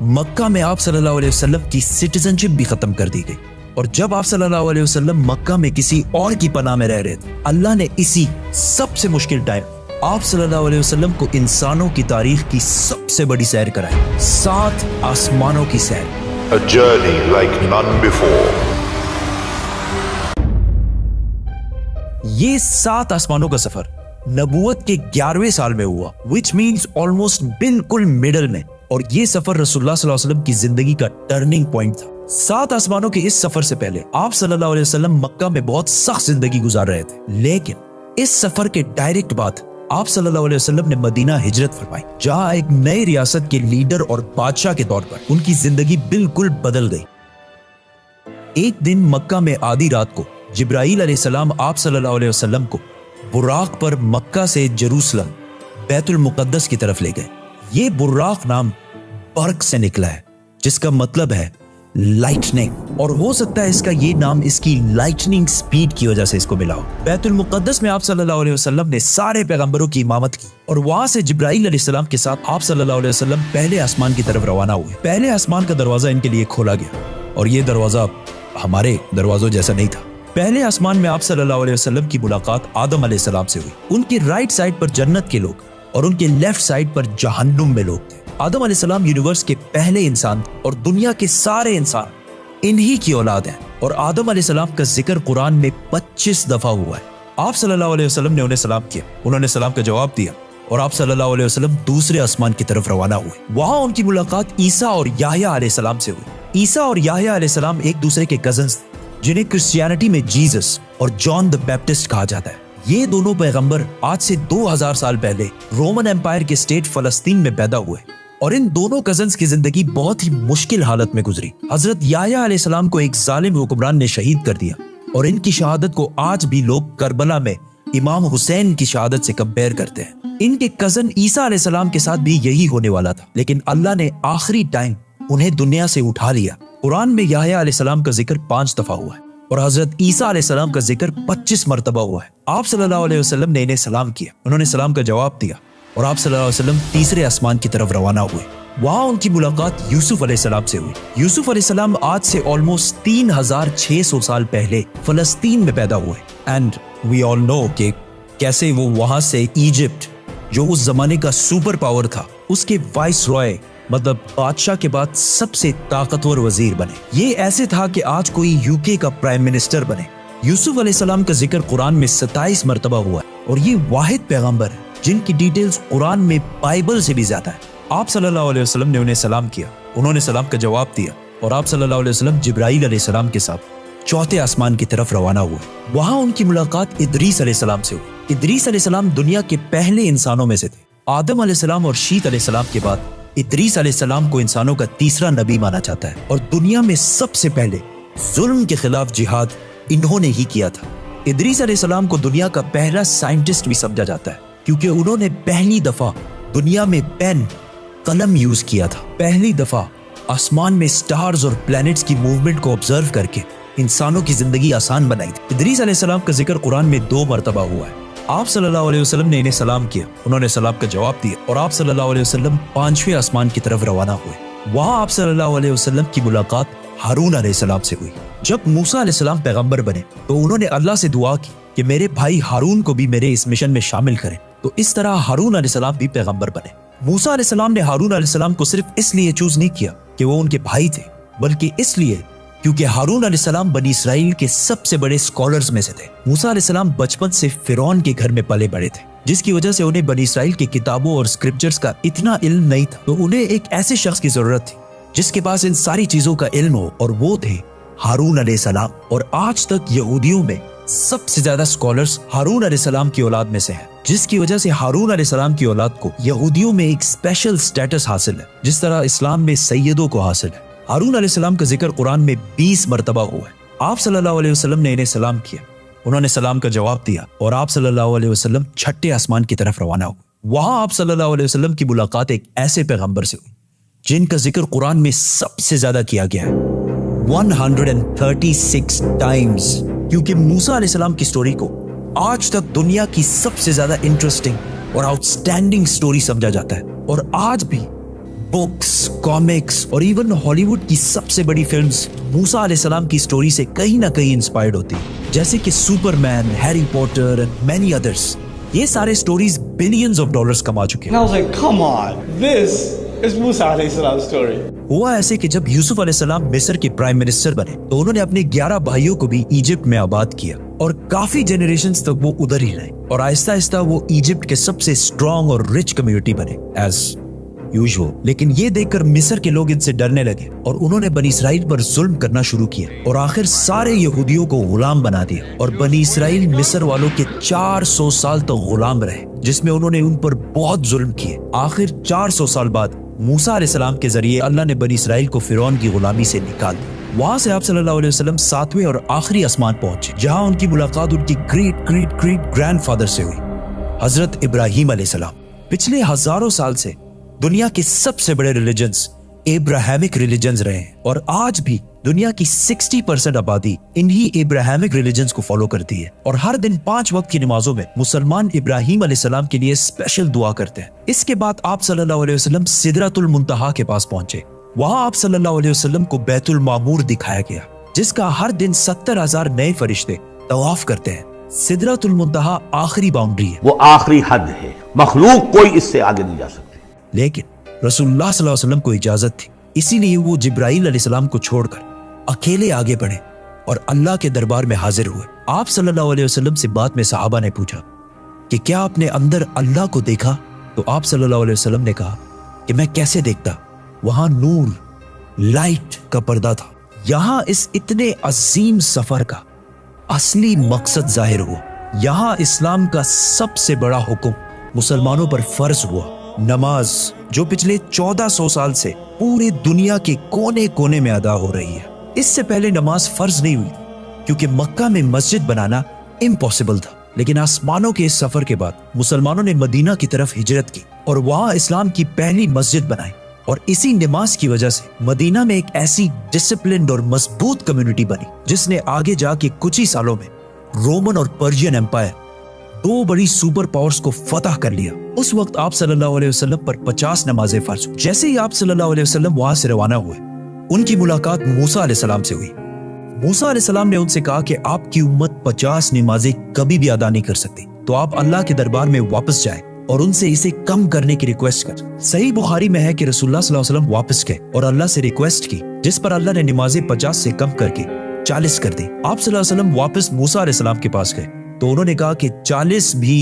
मक्का में आप सल्लल्लाहु अलैहि वसल्लम की सिटीजनशिप भी खत्म कर दी गई। और जब आप सल्लल्लाहु अलैहि वसल्लम मक्का में किसी और की पनाह में रह रहे थे, अल्लाह ने इसी सबसे मुश्किल टाइम आप सल्लल्लाहु अलैहि वसल्लम को इंसानों की तारीख की सबसे बड़ी सैर कराई, 7 आसमानों की सैर। A journey like none before. ये 7 आसमानों का सफर नबूवत के 11वें साल में हुआ, which means ऑलमोस्ट बिल्कुल मिडल में। और ये सफर रसूलुल्लाह सल्लल्लाहु अलैहि वसल्लम की जिंदगी का टर्निंग पॉइंट था। 7 आसमानों के इस सफर से पहले आप सल्लल्लाहु अलैहि वसल्लम मक्का में बहुत सख्त जिंदगी गुजार रहे थे, लेकिन इस सफर के डायरेक्ट बाद आप सल्लल्लाहु अलैहि वसल्लम ने मदीना हिजरत फरमाई, जहां एक नई रियासत के लीडर और बादशाह के तौर पर उनकी जिंदगी बिल्कुल बदल गई। एक दिन मक्का में आधी रात को जिब्राईल अलैहिस्सलाम आप सल्लल्लाहु अलैहि वसल्लम को बुर्राक पर मक्का से जेरूसलम बैतुल मुकद्दस की तरफ ले गए। ये बुर्राक नाम बर्क से निकला है जिसका मतलब है लाइटनिंग, और हो सकता है इसका ये नाम इसकी लाइटनिंग स्पीड की वजह से इसको मिला हो। बैतुल मुकद्दस में आप सल्लल्लाहु अलैहि वसल्लम ने सारे पैगंबरों की इमामत की और वहां से जिब्राईल अलैहिस्सलाम के साथ आप सल्लल्लाहु अलैहि वसल्लम पहले आसमान की तरफ रवाना हुए। पहले आसमान का दरवाजा इनके लिए खोला गया और ये दरवाजा हमारे दरवाजों जैसा नहीं था। पहले आसमान में आप सल्लल्लाहु अलैहि वसल्लम की मुलाकात आदम अलैहिस्सलाम से हुई। उनके राइट साइड पर जन्नत के लोग और उनके लेफ्ट साइड पर जहन्नुम में लोग थे। आदम अलैहिस्सलाम यूनिवर्स के पहले इंसान और दुनिया के सारे इंसान इन्हीं की औलाद हैं और आदम अलैहिस्सलाम का जिक्र कुरान में 25 दफा हुआ है। आप सल्लल्लाहु अलैहि वसल्लम ने उन्हें सलाम किया, उन्होंने सलाम का जवाब दिया और आप सल्लल्लाहु अलैहि वसल्लम दूसरे आसमान की तरफ रवाना हुए। वहां उनकी मुलाकात ईसा और याह्या अलैहिस्सलाम से हुई। ईसा और याह्या अलैहिस्सलाम एक दूसरे के कजन्स जिन्हें क्रिश्चियनिटी में जीसस और जॉन द बैप्टिस्ट कहा जाता है। ये दोनों पैगंबर आज से 2000 साल पहले रोमन एम्पायर के स्टेट फलस्तीन में पैदा हुए और इन दोनों कजन्स की जिंदगी बहुत ही मुश्किल हालत में गुजरी। हजरत याह्या अलैहिस्सलाम को एक जालिम हुक्मरान ने शहीद कर दिया और इनकी शहादत को आज भी लोग करबला में इमाम हुसैन की शहादत से कंपेयर करते हैं। इनके कजन ईसा अलैहिस्सलाम के साथ भी यही होने वाला था, लेकिन अल्लाह ने आखिरी टाइम उन्हें दुनिया से उठा लिया। कुरान में याह्या अलैहिस्सलाम का जिक्र 5 दफा हुआ है और हजरत ईसा अलैहिस्सलाम का जिक्र 25 मरतबा हुआ है। आप सल्लल्लाहु अलैहि वसल्लम ने इन्हें सलाम किया, उन्होंने सलाम का जवाब दिया और आप सल्लल्लाहु अलैहि वसल्लम तीसरे आसमान की तरफ रवाना हुए। वहां उनकी मुलाकात यूसुफ अलैहिस्सलाम से हुई। यूसुफ अलैहिस्सलाम आज से ऑलमोस्ट 3600 साल पहले फलस्तीन में पैदा हुए एंड वी ऑल नो कि कैसे वो वहां से इजिप्ट, जो उस जमाने का सुपर पावर था, उसके वाइस रॉय मतलब बादशाह के बाद सबसे ताकतवर वजीर बने। ये ऐसे था कि आज कोई यूके का प्राइम मिनिस्टर बने। यूसुफ अलैहिस्सलाम का जिक्र कुरान में 27 मरतबा हुआ है और ये वाहिद पैगंबर है जिनकी डिटेल्स कुरान में बाइबल से भी ज्यादा है। आप सल्लल्लाहु अलैहि वसल्लम ने उन्हें सलाम किया, उन्होंने सलाम का जवाब दिया और आप सल्लल्लाहु अलैहि वसल्लम जिब्राईल अलैहिस्सलाम के साथ चौथे आसमान की तरफ रवाना हुए। वहां उनकी मुलाकात इदरीस अलैहिस्सलाम से हुई। इदरीस अलैहिस्सलाम दुनिया के पहले इंसानों में से थे। आदम अलैहिस्सलाम और शीत अलैहिस्सलाम के बाद इदरीस अलैहिस्सलाम को इंसानों का तीसरा नबी माना जाता है और दुनिया में सबसे पहले जुल्म के खिलाफ जिहाद इन्होंने ही किया था। इदरीस अलैहिस्सलाम को दुनिया का पहला साइंटिस्ट भी समझा जाता है क्योंकि उन्होंने पहली दफा दुनिया में पेन कलम यूज किया था। पहली दफा आसमान में स्टार्स और प्लैनेट्स की मूवमेंट को ऑब्जर्व करके इंसानों की जिंदगी आसान बनाई थी। इदरीस अलैहिस्सलाम का जिक्र कुरान में 2 मरतबा हुआ है। आप सल्लल्लाहु अलैहि वसल्लम ने इन्हें सलाम किया, उन्होंने सलाम का जवाब दिया और आप सल्लल्लाहु अलैहि वसल्लम 5वें आसमान की तरफ रवाना हुए। वहां आप सल्लल्लाहु अलैहि वसल्लम की मुलाकात हारून अलैहिस्सलाम से हुई। जब मूसा अलैहिस्सलाम पैगंबर बने तो उन्होंने अल्लाह से दुआ की कि मेरे भाई हारून को भी मेरे इस मिशन में शामिल करें। तो इस तरह हारून अलैहिस्सलाम भी पैगंबर बने। मूसा अलैहिस्सलाम ने हारून अलैहिस्सलाम को सिर्फ इसलिए चूज नहीं किया कि वो उनके भाई थे, बल्कि इसलिए क्योंकि हारून अलैहिस्सलाम बनी इसराइल के सबसे बड़े स्कॉलर्स में से थे। मूसा अलैहिस्सलाम बचपन से फिरौन के घर में पले बड़े थे, जिसकी वजह से उन्हें बनी इसराइल की किताबों और स्क्रिप्चर्स का इतना इल्म नहीं था। तो उन्हें एक ऐसे शख्स की जरूरत थी जिसके पास इन सारी चीजों का इल्म हो, और वो थे हारून अलैहिस्सलाम। और आज तक यहूदियों में सबसे ज्यादा स्कॉलर्स हारून अलैहिस्सलाम की औलाद में से हैं, जिसकी वजह से हारून अलैहिस्सलाम की औलाद को यहूदियों में एक स्पेशल स्टेटस हासिल है, जिस तरह इस्लाम में सैयदों को हासिल है। हारून अलैहिस्सलाम का जिक्र कुरान में 20 मरतबा हुआ है। आप सल्लल्लाहु अलैहि वसल्लम ने इन्हें सलाम किया, उन्होंने सलाम का जवाब दिया और आप सल्लल्लाहु अलैहि वसल्लम छठे आसमान की तरफ रवाना हुए। वहां आप सल्लल्लाहु अलैहि वसल्लम की मुलाकात एक ऐसे पैगंबर से हुई जिनका जिक्र कुरान में सबसे ज्यादा किया गया है, 136 टाइम्स। क्योंकि मूसा अलैहिस्सलाम की स्टोरी को आज तक दुनिया की सबसे ज्यादा इंटरेस्टिंग और आउटस्टैंडिंग स्टोरी समझा जाता है, और आज भी बुक्स, कॉमिक्स और इवन हॉलीवुड की सबसे बड़ी फिल्म्स मूसा अलैहिस्सलाम की स्टोरी से कहीं ना कहीं इंस्पायर्ड होती है, जैसे कि Superman, Harry Potter and many others. ये सारे स्टोरीज बिलियंस ऑफ डॉलर्स कमा चुके हैं। And I was like, come on, this is Musa alayhi salam's story. हुआ ऐसे कि जब यूसुफ अलैहिस्सलाम मिस्र के प्राइम मिनिस्टर बने तो उन्होंने अपने 11 भाइयों को भी इजिप्ट में आबाद किया और काफी जनरेशंस तक वो उधर ही रहे, और आहिस्ता आहिस्ता वो इजिप्ट के सबसे स्ट्रॉन्ग और रिच कम्युनिटी बने एज यूजुअल। लेकिन ये देखकर मिस्र के लोग इनसे डरने लगे और उन्होंने बनी इसराइल पर जुल्म करना शुरू किया और आखिर सारे यहूदियों को गुलाम बना दिया, और बनी इसराइल मिस्र वालों के 400 साल तक गुलाम रहे, जिसमें उन्होंने उन पर बहुत जुल्म किए। आखिर 400 साल बाद मूसा अलैहिस्सलाम के जरिए अल्लाह ने बनी इसराइल को फिरौन की गुलामी से निकाल दिया। वहां से आप सल्लल्लाहु अलैहि वसल्लम 7वें और आखिरी आसमान पहुंचे, जहां उनकी मुलाकात उनकी ग्रेट ग्रेट ग्रेट ग्रैंडफादर से हुई, हजरत इब्राहिम अलैहिस्सलाम। पिछले हजारों साल से दुनिया के सबसे बड़े रिलीजन्स एब्राहमिक रिलीजन्स रहे हैं, और आज भी दुनिया की 60% आबादी इन्हीं एब्राहमिक रिलीजन्स को फॉलो करती है। और हर दिन 5 वक्त की नमाजों में मुसलमान इब्राहिम अलैहिस्सलाम के लिए स्पेशल दुआ करते हैं। इसके बाद आप सल्लल्लाहु अलैहि वसल्लम सिदरतुल मुंतहा के पास पहुंचे। वहां आप सल्लल्लाहु अलैहि वसल्लम को बैतुल मामूर दिखाया गया, जिसका हर दिन 70,000 नए फरिश्ते तवाफ करते हैं। सिदरतुल मुंतहा आखिरी बाउंड्री है, वो आखिरी हद है, मखलूक कोई इससे आगे नहीं जा सकती। लेकिन रसूलुल्लाह सल्लल्लाहु अलैहि वसल्लम को इजाजत थी, इसीलिए वो जिब्राईल अलैहिस्सलाम को छोड़कर अकेले आगे बढ़े और अल्लाह के दरबार में हाजिर हुए। आप सल्लल्लाहु अलैहि वसल्लम से बाद में सहाबा ने पूछा कि क्या आपने अंदर अल्लाह को देखा? तो आप सल्लल्लाहु अलैहि वसल्लम ने कहा कि मैं कैसे देखता, वहां नूर, लाइट का पर्दा था। यहां इस इतने अजीम सफर का असली मकसद जाहिर हुआ। यहां इस्लाम का सबसे बड़ा हुक्म मुसलमानों पर फर्ज हुआ, नमाज, जो पिछले 1400 साल से पूरी दुनिया के कोने कोने में अदा हो रही है। इससे पहले नमाज फर्ज नहीं हुई क्योंकि मक्का में मस्जिद बनाना इम्पॉसिबल था, लेकिन आसमानों के इस सफर के बाद मुसलमानों ने मदीना की तरफ हिजरत की और वहां इस्लाम की पहली मस्जिद बनाई, और इसी नमाज की वजह से मदीना में एक ऐसी डिसिप्लिन्ड और मजबूत कम्युनिटी बनी जिसने आगे जाके कुछ ही सालों में रोमन और पर्शियन एम्पायर, 2 बड़ी सुपर पावर्स को फतह कर लिया। उस वक्त आप सल्लल्लाहु अलैहि वसल्लम पर 50 नमाजें फर्ज हुई। जैसे ही आप सल्लल्लाहु अलैहि वसल्लम वहां से रवाना हुए, उनकी मुलाकात मूसा अलैहिस्सलाम से हुई। मूसा अलैहिस्सलाम ने उनसे कहा कि आपकी उम्मत 50 नमाजें कभी भी अदा नहीं कर सकती, तो आप अल्लाह के दरबार में वापस जाएं और उनसे इसे कम करने की रिक्वेस्ट कर। सही बुखारी में है कि रसूलुल्लाह सल्लल्लाहु अलैहि वसल्लम वापस गए और अल्लाह से रिक्वेस्ट की, जिस पर अल्लाह ने नमाजें 50 से कम करके 40 कर दी। आप सल्लल्लाहु अलैहि वसल्लम वापस मूसा अलैहिस्सलाम के पास गए तो उन्होंने कहा कि 40 भी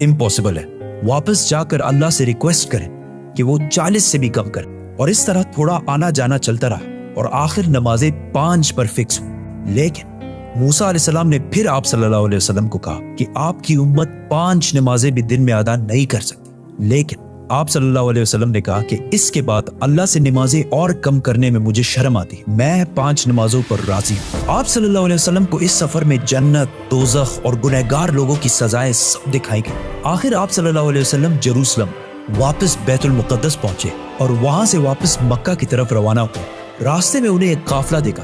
इम्पॉसिबल है, वापस जाकर अल्लाह से रिक्वेस्ट करें कि वो 40 से भी कम करें। और इस तरह थोड़ा आना जाना चलता रहा और आखिर नमाजें 5 पर फिक्स हुई। लेकिन मूसा अलैहिस्सलाम ने फिर आप सल्लल्लाहु अलैहि वसल्लम को कहा कि आपकी उम्मत 5 नमाजें भी दिन में अदा नहीं कर सकती। लेकिन आप सल्लल्लाहु अलैहि वसल्लम ने कहा कि इसके बाद अल्लाह से नमाजें और कम करने में मुझे शर्म आती, मैं 5 नमाजों पर राजी हूँ। आप सल्लल्लाहु अलैहि वसल्लम को इस सफर में जन्नत, दोज़ख और गुनहगार लोगों की सजाएं सब दिखाई गई। आखिर आप सल्लल्लाहु अलैहि वसल्लम जेरूसलम वापस बैतुल मुक़द्दस पहुंचे और वहां से वापस मक्का की तरफ रवाना हुए। रास्ते में उन्हें एक काफिला देखा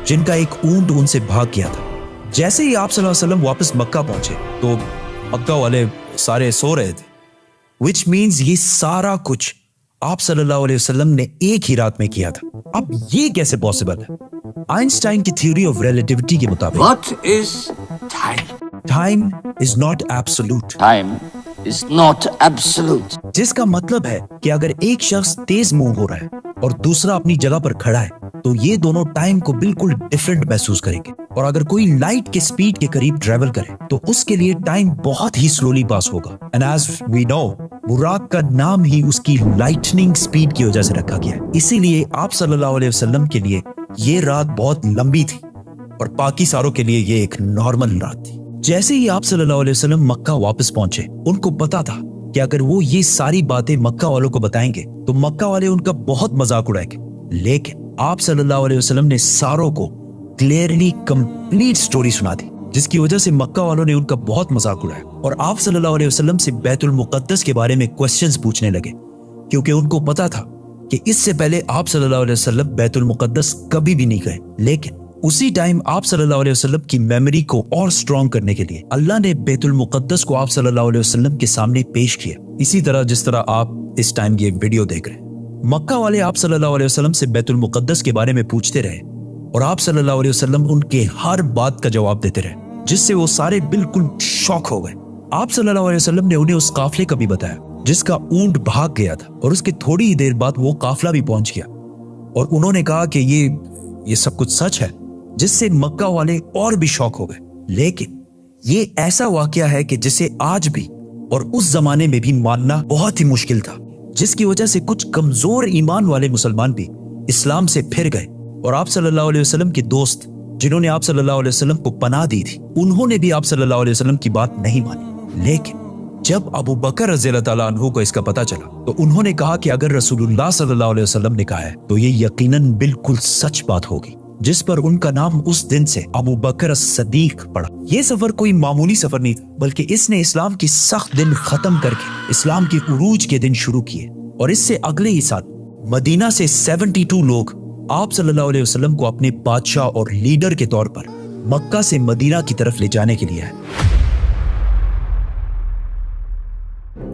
जिनका एक ऊंट उनसे भाग गया था। जैसे ही आप सल्लल्लाहु अलैहि वसल्लम वापस मक्का पहुंचे तो मक्का वाले सारे सो रहे थे, विच मीन्स ये सारा कुछ आप सल्लल्लाहु अलैहि वसल्लम ने एक ही रात में किया था। अब ये कैसे पॉसिबल है? आइंस्टाइन की थ्योरी ऑफ रिलेटिविटी के मुताबिक What is time? Time is not absolute. Time is not absolute. जिसका मतलब है कि अगर एक शख्स तेज मूव हो रहा है और दूसरा अपनी जगह पर खड़ा है तो ये दोनों टाइम को बिल्कुल डिफरेंट महसूस करेंगे। और अगर कोई लाइट के स्पीड के करीब ट्रेवल करे तो उसके लिए टाइम बहुत ही स्लोली पास होगा। एंड एज वी नो, बुराक का नाम ही उसकी लाइटनिंग स्पीड की वजह से रखा गया है। इसीलिए आप सल्लल्लाहु अलैहि वसल्लम के लिए ये रात बहुत लंबी थी और बाकी सारों के लिए ये एक नॉर्मल रात थी। जैसे ही आप सल्लल्लाहु अलैहि वसल्लम मक्का वापस पहुंचे, उनको पता था कि अगर वो ये सारी बातें मक्का वालों को बताएंगे तो मक्का वाले उनका बहुत मजाक उड़ाएंगे। लेकिन आप सल्लल्लाहु अलैहि वसल्लम ने सारों को क्लियरली कंप्लीट स्टोरी सुना दी, जिसकी वजह से मक्का वालों ने उनका बहुत मजाक उड़ाया और आप सल्लल्लाहु अलैहि वसल्लम से बैतुल मुक़द्दस के बारे में क्वेश्चंस पूछने लगे, क्योंकि उनको पता था कि इससे पहले आप सल्लल्लाहु अलैहि वसल्लम बैतुल मुक़द्दस कभी भी नहीं गए। लेकिन उसी टाइम आप सल्लल्लाहु अलैहि वसल्लम की मेमोरी को और स्ट्रॉन्ग करने के लिए अल्लाह ने बैतुल मुक़द्दस को आप सल्लल्लाहु अलैहि वसल्लम के सामने पेश किया, इसी तरह जिस तरह आप इस टाइम ये वीडियो देख रहे हैं। मक्का वाले आप सल्लल्लाहु अलैहि वसल्लम से बैतुल मुक़द्दस के बारे में पूछते रहे और आप सल्लल्लाहु अलैहि वसल्लम उनके हर बात का जवाब देते रहे, जिससे वो सारे बिल्कुल शॉक हो गए। आप सल्लल्लाहु अलैहि वसल्लम ने उन्हें उस काफिले का भी बताया जिसका ऊंट भाग गया था और उसके थोड़ी ही देर बाद वो काफिला भी पहुंच गया। और उन्होंने कहा कि ये सब कुछ सच है, जिससे मक्का वाले और भी शॉक हो गए। लेकिन ये ऐसा वाकया है कि जिसे आज भी और उस जमाने में भी मानना बहुत ही मुश्किल था, जिसकी वजह से कुछ कमजोर ईमान वाले मुसलमान भी इस्लाम से फिर गए। और आप सल्लल्लाहु अलैहि वसल्लम के दोस्त जिन्होंने आप सल्लल्लाहु अलैहि वसल्लम को पनाह दी थी, उन्होंने भी आप सल्लल्लाहु अलैहि वसल्लम की बात नहीं मानी। लेकिन जब अबू बकर रज़ियल्लाहु ताला अन्हु को इसका पता चला तो उन्होंने कहा कि अगर रसूलुल्लाह सल्लल्लाहु अलैहि वसल्लम ने कहा है तो ये यकीनन बिल्कुल सच बात होगी, जिस पर उनका नाम उस दिन से अबू बकर सदीक पड़ा। ये सफर कोई मामूली सफर नहीं था, बल्कि इसने इस्लाम की सख्त दिन खत्म करके इस्लाम के उरूज के दिन शुरू किए। और इससे अगले ही साल मदीना से 72 लोग आप सल्लल्लाहु अलैहि वसल्लम को अपने बादशाह और लीडर के तौर पर मक्का से मदीना की तरफ ले जाने के लिए है।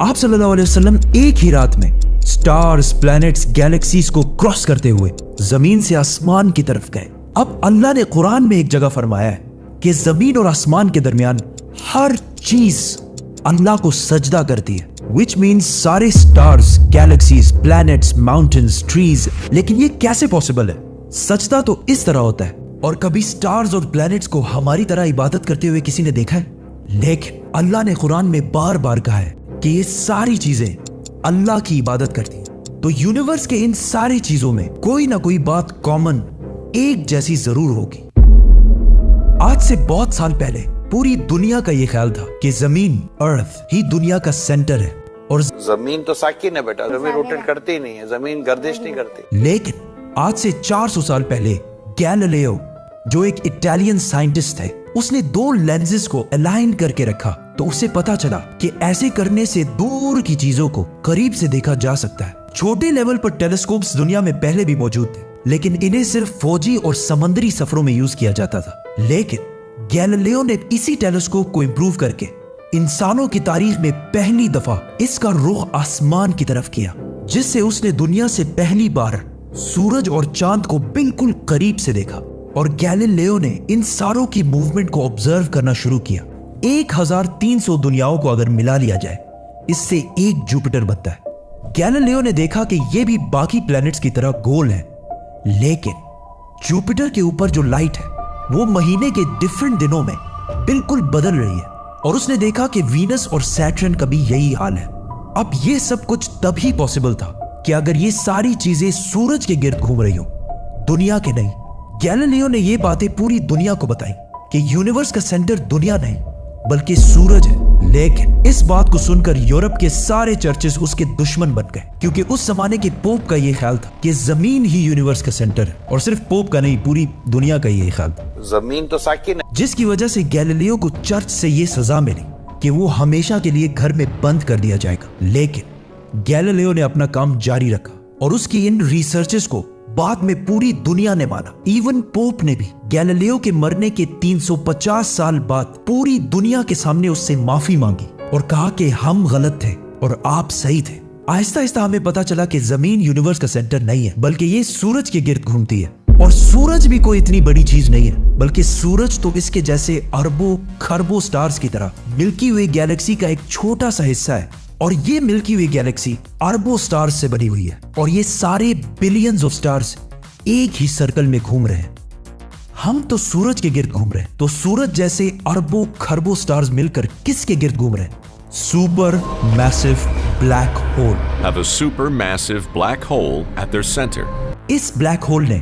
आप सल्लल्लाहु अलैहि वसल्लम एक ही रात में स्टार्स, प्लैनेट्स, गैलेक्सीज को क्रॉस करते हुए जमीन से आसमान की तरफ गए। अब अल्लाह ने कुरान में एक जगह फरमाया है कि जमीन और आसमान के दरमियान हर चीज अल्लाह को सजदा करती है, विच मीन्स सारे stars, galaxies, planets, mountains, trees. लेकिन ये कैसे पॉसिबल है? सजदा तो इस तरह होता है। और कभी स्टार्स और प्लैनेट्स को हमारी तरह इबादत करते हुए किसी ने देखा है? लेकिन अल्लाह ने कुरान में बार बार कहा है कि ये सारी चीजें अल्लाह की इबादत करती हैं। तो यूनिवर्स के इन सारी चीजों में कोई ना कोई बात कॉमन, एक जैसी जरूर होगी। आज से बहुत साल पहले पूरी दुनिया का ये ख्याल था कि जमीन, अर्थ ही दुनिया का सेंटर है और जमीन तो साकिन है बेटा, जमीन रोटेट करती ही नहीं है, जमीन गर्दिश नहीं करती। लेकिन आज से 400 साल पहले गैलीलियो, जो एक इटालियन साइंटिस्ट है, उसने 2 लेंसेज को अलाइन करके रखा तो उसे पता चला कि ऐसे करने से दूर की चीजों को करीब से देखा जा सकता है। छोटे लेवल पर टेलीस्कोप्स दुनिया में पहले भी मौजूद थे, लेकिन इन्हें सिर्फ फौजी और समंदरी सफरों में यूज किया जाता था। लेकिन गैलीलियो ने इसी टेलीस्कोप को इंप्रूव करके इंसानों की तारीख में पहली दफा इसका रुख आसमान की तरफ किया, जिससे उसने दुनिया से पहली बार सूरज और चांद को बिल्कुल करीब से देखा। और गैलीलियो ने इन सारों की मूवमेंट को ऑब्जर्व करना शुरू किया। 1300 दुनियाओं को अगर मिला लिया जाए, इससे एक जुपिटर बनता है। गैलीलियो ने देखा कि ये भी बाकी प्लैनेट्स की तरह गोल है, लेकिन जुपिटर के ऊपर जो लाइट है वो महीने के डिफरेंट दिनों में बिल्कुल बदल रही है और उसने देखा कि वीनस और सैटर्न का भी यही हाल है। अब ये सब कुछ तभी पॉसिबल था कि अगर ये सारी चीजें सूरज के गिर्द घूम रही हो, दुनिया के नहीं। गैलीलियो ने ये बातें पूरी दुनिया को बताई कि यूनिवर्स का सेंटर दुनिया नहीं बल्कि सूरज है। लेकिन इस बात को सुनकर यूरोप के सारे चर्चेस उसके दुश्मन बन गए, क्योंकि उस जमाने के पोप का ये ख्याल था कि जमीन ही यूनिवर्स का सेंटर है। और सिर्फ पोप का नहीं, पूरी दुनिया का ये ख्याल था। जमीन तो साकिन है। जिसकी वजह से गैलीलियो को चर्च से ये सजा मिली कि वो हमेशा के लिए घर में बंद कर दिया जाएगा। लेकिन गैलीलियो ने अपना काम जारी रखा और उसकी इन रिसर्चेस को बाद में पूरी दुनिया ने माना। इवन पोप ने भी गैलीलियो के मरने के 350 साल बाद पूरी दुनिया के सामने उससे माफी मांगी और कहा कि हम गलत थे और आप सही थे। आहिस्ता आहिस्ता हमें पता चला कि जमीन यूनिवर्स का सेंटर नहीं है बल्कि ये सूरज के गिर्द घूमती है। और सूरज भी कोई इतनी बड़ी चीज नहीं है, बल्कि सूरज तो इसके जैसे अरबों खरबों स्टार्स की तरह मिल्की वे गैलेक्सी का एक छोटा सा हिस्सा है। और ये मिल्की वे गैलेक्सी अरबों स्टार्स से बनी हुई है और ये सारे बिलियंस ऑफ स्टार्स एक ही सर्कल में घूम रहे हैं। हम तो सूरज के गिर्द घूम रहे हैं, तो सूरज जैसे अरबों खरबों स्टार्स मिलकर किसके गिर्द घूम रहे हैं? Super massive black hole. Have a supermassive black hole at their center. इस ब्लैक होल ने,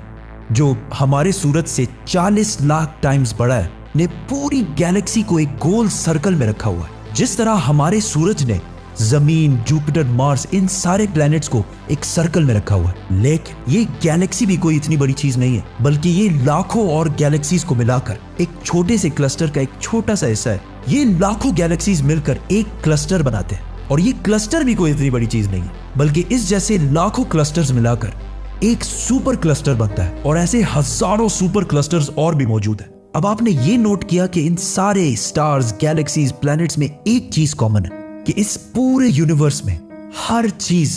जो हमारे सूरज से 40 लाख टाइम्स बड़ा है, ने पूरी गैलेक्सी को एक गोल सर्कल में रखा हुआ है। जिस तरह हमारे सूरज ने जमीन, जुपिटर, मार्स, इन सारे प्लैनेट्स को एक सर्कल में रखा हुआ है। लेकिन ये गैलेक्सी भी कोई इतनी बड़ी चीज नहीं है, बल्कि ये लाखों और गैलेक्सीज को मिलाकर एक छोटे से क्लस्टर का एक छोटा सा हिस्सा है। ये लाखों गैलेक्सीज मिलकर एक क्लस्टर बनाते हैं और ये क्लस्टर भी कोई इतनी बड़ी चीज नहीं है, बल्कि इस जैसे लाखों क्लस्टर्स मिलाकर एक सुपर क्लस्टर बनता है। और ऐसे हजारों सुपर क्लस्टर्स और भी मौजूद है। अब आपने ये नोट किया कि इन सारे स्टार्स, गैलेक्सीज, प्लैनेट्स में एक चीज कॉमन है कि इस पूरे यूनिवर्स में हर चीज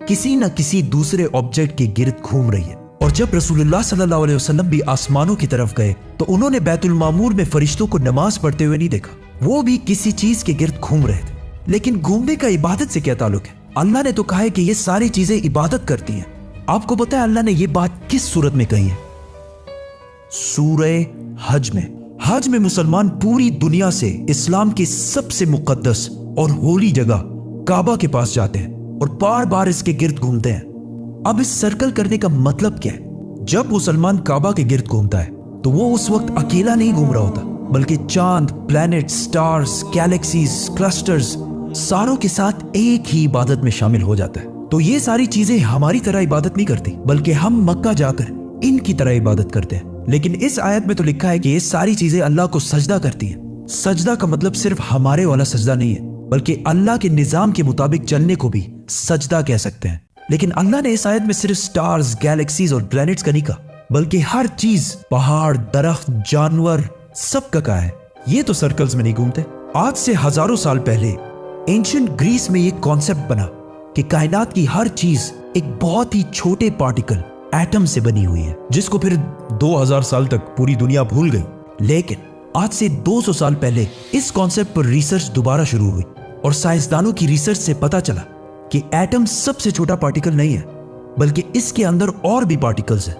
किसी न किसी दूसरे ऑब्जेक्ट के गिर्द घूम रही है। और जब रसूलुल्लाह सल्लल्लाहु अलैहि वसल्लम भी आसमानों की तरफ गए तो उन्होंने बैतुल मामूर में फरिश्तों को नमाज पढ़ते हुए नहीं देखा, वो भी किसी चीज के गिर्द घूम रहे थे। लेकिन घूमने का इबादत से क्या ताल्लुक है? अल्लाह ने तो कहा है कि ये सारी चीजें इबादत करती हैं। आपको पता है अल्लाह ने ये बात किस सूरत में कही है? सूरह हज में। हज में मुसलमान पूरी दुनिया से इस्लाम की सबसे मुकद्दस और होली जगह काबा के पास जाते हैं और बार बार इसके गिर्द घूमते हैं। अब इस सर्कल करने का मतलब क्या है? जब मुसलमान काबा के गिर्द घूमता है तो वो उस वक्त अकेला नहीं घूम रहा होता, बल्कि चांद, प्लैनेट, स्टार्स, गैलेक्सीज, क्लस्टर्स सारों के साथ एक ही इबादत में शामिल हो जाता है। तो ये सारी चीजें हमारी तरह इबादत नहीं करती, बल्कि हम मक्का जाकर इनकी तरह इबादत करते हैं। लेकिन इस आयत में तो लिखा है कि ये सारी चीजें अल्लाह को सजदा करती हैं। सजदा का मतलब सिर्फ हमारे वाला सजदा नहीं है, बल्कि अल्लाह के निजाम के मुताबिक चलने को भी सजदा कह सकते हैं। लेकिन अल्लाह ने इस आयत में सिर्फ स्टार्स, गैलेक्सीज और प्लैनेट्स का नहीं कहा, बल्कि हर चीज, पहाड़, दरख्त, जानवर, सब का कहा है। ये तो सर्कल्स में नहीं घूमते। आज से हजारों साल पहले एंशिएंट ग्रीस में ये कॉन्सेप्ट बना कि कायनात की हर चीज एक बहुत ही छोटे पार्टिकल, एटम से बनी हुई है, जिसको फिर 2000 साल तक पूरी दुनिया भूल गई। लेकिन आज से 200 साल पहले इस कॉन्सेप्ट पर रिसर्च दोबारा शुरू हुई और साइंसदानों की रिसर्च से पता चला कि एटम सबसे छोटा पार्टिकल नहीं है, बल्कि इसके अंदर और भी पार्टिकल्स हैं,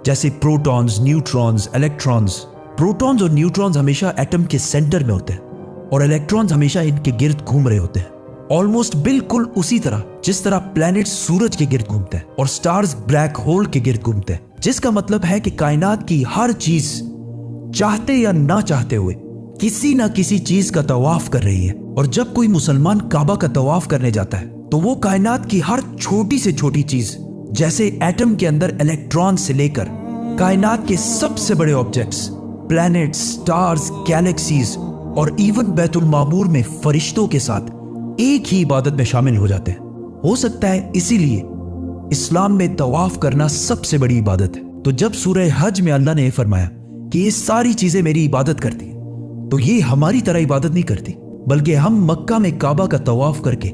जैसे प्रोटॉन्स, न्यूट्रॉन्स, इलेक्ट्रॉन्स। प्रोटॉन्स और न्यूट्रॉन्स हमेशा एटम के सेंटर में होते हैं और इलेक्ट्रॉन्स हमेशा इनके गिर्द घूम रहे होते हैं। ऑलमोस्ट बिल्कुल उसी तरह जिस तरह प्लैनेट सूरज के गिर्द घूमते हैं और स्टार्स ब्लैक होल के गिर्द घूमते हैं, जिसका मतलब है कि कायनात की हर चीज चाहते या ना चाहते हुए किसी ना किसी चीज का तवाफ कर रही है। और जब कोई मुसलमान काबा का तवाफ करने जाता है तो वो कायनात की हर छोटी से छोटी चीज, जैसे एटम के अंदर इलेक्ट्रॉन से लेकर कायनात के सबसे बड़े ऑब्जेक्ट्स, प्लैनेट्स, स्टार्स, गैलेक्सीज और इवन बैतुल मामूर में फरिश्तों के साथ एक ही इबादत में शामिल हो जाते हैं। हो सकता है इसीलिए इस्लाम में तवाफ करना सबसे बड़ी इबादत है। तो जब सूरह हज में अल्लाह ने फरमाया कि ये सारी चीजें मेरी इबादत करती हैं, तो ये हमारी तरह इबादत नहीं करती, बल्कि हम मक्का में काबा का तवाफ करके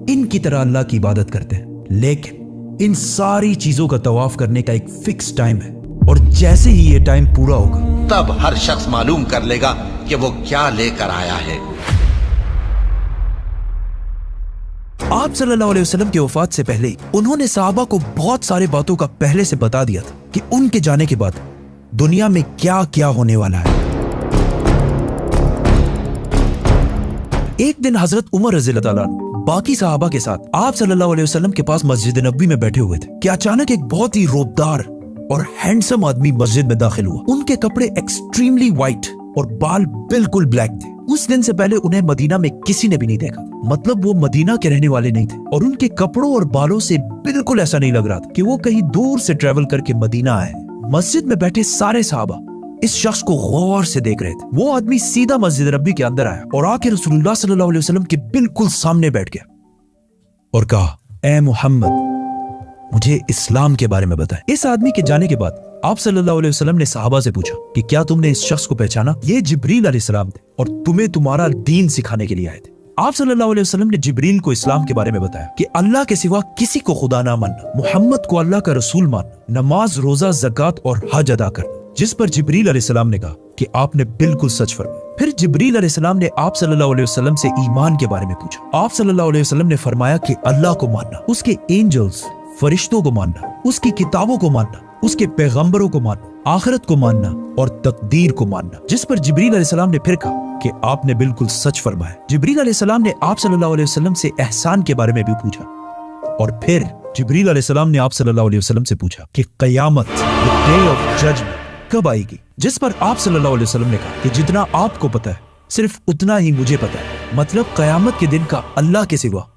इनकी तरह अल्लाह की इबादत करते हैं। लेकिन इन सारी चीजों का तवाफ करने का एक फिक्स टाइम है और जैसे ही ये टाइम पूरा होगा तब हर शख्स मालूम कर लेगा कि वो क्या लेकर आया है। आप सल्लल्लाहु अलैहि वसल्लम की वफात से पहले उन्होंने सहाबा को बहुत सारे बातों का पहले से बता दिया था कि उनके जाने के बाद दुनिया में क्या क्या होने वाला है। एक दिन हजरत उमर रज़ी अल्लाह ताला अन्हु बाकी सहाबा के साथ आप सल्लल्लाहु अलैहि वसल्लम के पास मस्जिद नबवी में बैठे हुए थे कि अचानक एक बहुत ही रोबदार और हैंडसम आदमी मस्जिद में दाखिल हुआ। उनके कपड़े एक्सट्रीमली व्हाइट और बाल बिल्कुल ब्लैक थे। उस दिन से पहले उन्हें मदीना में किसी ने भी नहीं देखा, मतलब वो मदीना के रहने वाले नहीं थे और उनके कपड़ों और बालों से बिल्कुल ऐसा नहीं लग रहा था कि वो कहीं दूर से ट्रेवल करके मदीना आए। मस्जिद में बैठे सारे सहाबा इस शख्स को गौर से देख रहे थे। वो आदमी सीधा मस्जिद नबी के अंदर आया और आके रसूलुल्लाह सल्लल्लाहु अलैहि वसल्लम के बिल्कुल सामने बैठ गया और कहा, ए मोहम्मद, मुझे इस्लाम के बारे में बताएं। इस आदमी के जाने के बाद आप सल्लल्लाहु अलैहि वसल्लम ने सहाबा से पूछा कि क्या तुमने इस शख्स को पहचाना? ये जिब्रील अलैहिस्सलाम थे और तुम्हें तुम्हारा दीन सिखाने के लिए आए थे। आप सल्लल्लाहु अलैहि वसल्लम ने जिब्रील को इस्लाम के बारे में बताया कि अल्लाह के सिवा किसी को खुदा ना मानना, मोहम्मद को अल्लाह का रसूल मानना, नमाज, रोजा, ज़कात और हज अदा करना। जिस पर जिब्रील अलैहिस्सलाम ने कहा कि आपने बिल्कुल सच फरमाया। फिर जिब्रील अलैहिस्सलाम ने आप सल्लल्लाहु अलैहि वसल्लम से ईमान के बारे में पूछा। आप सल्लल्लाहु अलैहि वसल्लम ने फरमाया कि अल्लाह को मानना, उसके एंजल्स, फरिश्तों को मानना, उसकी किताबों को मानना, उसके पैगंबरों को मानना, आखिरत को मानना और तकदीर को मानना। जिस पर जिब्रील अलैहिस्सलाम ने फिर कहा कि आपने बिल्कुल सच फरमाया। जिब्रील अलैहिस्सलाम ने आप सल्लल्लाहु अलैहि वसल्लम से एहसान के बारे में भी पूछा और फिर जिब्रील अलैहिस्सलाम ने आप सल्लल्लाहु अलैहि वसल्लम से पूछा कि क़यामत, द डे ऑफ जजमेंट, कब आएगी? जिस पर आप सल्लल्लाहु अलैहि वसल्लम ने कहा कि जितना आपको पता है सिर्फ उतना ही मुझे पता है, मतलब क़यामत के दिन का अल्लाह के सिवा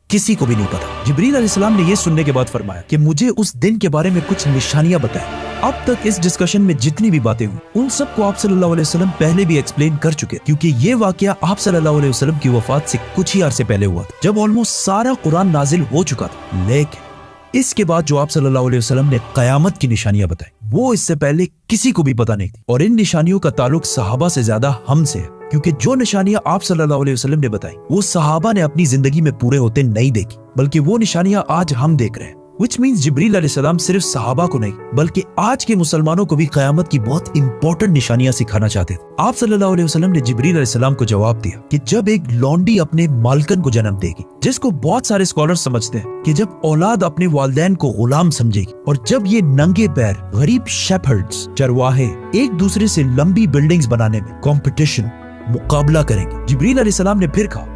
किसी को भी नहीं पता। जिब्रील अलैहिस्सलाम ने यह सुनने के बाद फरमाया कि मुझे उस दिन के बारे में कुछ निशानियां बताएं। अब तक इस डिस्कशन में जितनी भी बातें हुई उन सबको आप सल्लल्लाहु अलैहि वसल्लम पहले भी एक्सप्लेन कर चुके, क्योंकि ये वाकया आप सल्लल्लाहु अलैहि वसल्लम की वफात से कुछ ही अरसे पहले हुआ था, जब ऑलमोस्ट सारा कुरान नाजिल हो चुका था। लेकिन इसके बाद जो आप सल्लल्लाहु अलैहि वसल्लम ने कयामत की निशानियां बताई, वो इससे पहले किसी को भी पता नहीं थी। और इन निशानियों का ताल्लुक सहाबा से ज्यादा हमसे है, क्योंकि जो निशानियां आप सल्लल्लाहु अलैहि वसल्लम ने बताई वो सहाबा ने अपनी जिंदगी में पूरे होते नहीं देखी, बल्कि वो निशानियां आज हम देख रहे हैं। Which means जिब्रील अलैहिस्सलाम सिर्फ सहाबा को नहीं बल्कि आज के मुसलमानों को भी कयामत की बहुत इंपॉर्टेंट निशानियां सिखाना चाहते थे। आप सल्लल्लाहु अलैहि वसल्लम ने जिब्रील अलैहिस्सलाम को जवाब दिया कि जब एक लौंडी अपने मालकन को जन्म देगी, जिसको बहुत सारे स्कॉलर्स समझते हैं कि जब औलाद अपने वालिदैन को गुलाम समझेगी, और जब ये नंगे पैर गरीब शेफर्ड्स, चरवाहे एक दूसरे से लंबी बिल्डिंग्स बनाने में कंपटीशन, मुकाबला करेंगे। जिब्रील अलैहिस्सलाम ने फिर कहा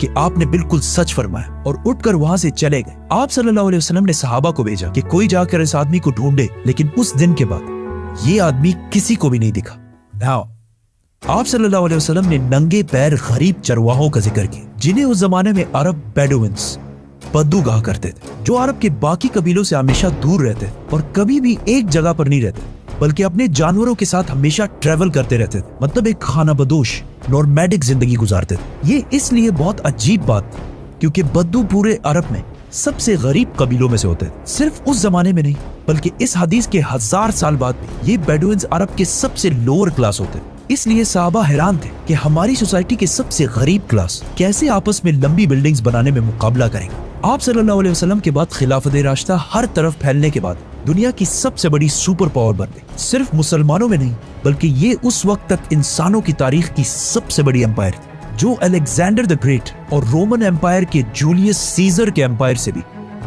कि आपने बिल्कुल सच फरमाया और उठकर वहां से चले गए। आप सल्लल्लाहु अलैहि वसल्लम ने सहाबा को भेजा कि कोई जाकर इस आदमी को ढूंढे, लेकिन उस दिन के बाद ये आदमी किसी को भी नहीं दिखा। नाउ आप सल्लल्लाहु अलैहि वसल्लम ने नंगे पैर गरीब चरवाहों का जिक्र किया, जिन्हें उस जमाने में अरब बेडुइन्स, बद्दू कहा करते थे, जो अरब के बाकी कबीलों से हमेशा दूर रहते थे और कभी भी एक जगह पर नहीं रहते, बल्कि अपने जानवरों के साथ हमेशा ट्रेवल करते रहते थे, मतलब एक खानाबदोश नॉर्मैडिक जिंदगी गुजारते थे। ये इसलिए बहुत अजीब बात थी क्योंकि बद्दू पूरे अरब में सबसे गरीब कबीलों में से होते थे। सिर्फ उस जमाने में नहीं बल्कि इस हदीस के 1000 साल बाद भी ये बेडुइन्स अरब के सबसे लोअर क्लास होते थे। इसलिए सहाबा हैरान थे कि हमारी सोसाइटी के सबसे गरीब क्लास कैसे आपस में लंबी बिल्डिंग्स बनाने में मुकाबला करेंगे। आप सल्लल्लाहु अलैहि वसल्लम के बाद खिलाफत राशिदा हर तरफ फैलने के बाद दुनिया की सबसे बड़ी सुपर पावर बन गई। सिर्फ मुसलमानों में नहीं बल्कि ये उस वक्त तक इंसानों की तारीख की सबसे बड़ी एम्पायर थी, जो अलेक्जेंडर द ग्रेट और रोमन एम्पायर के जूलियस सीजर के एम्पायर से भी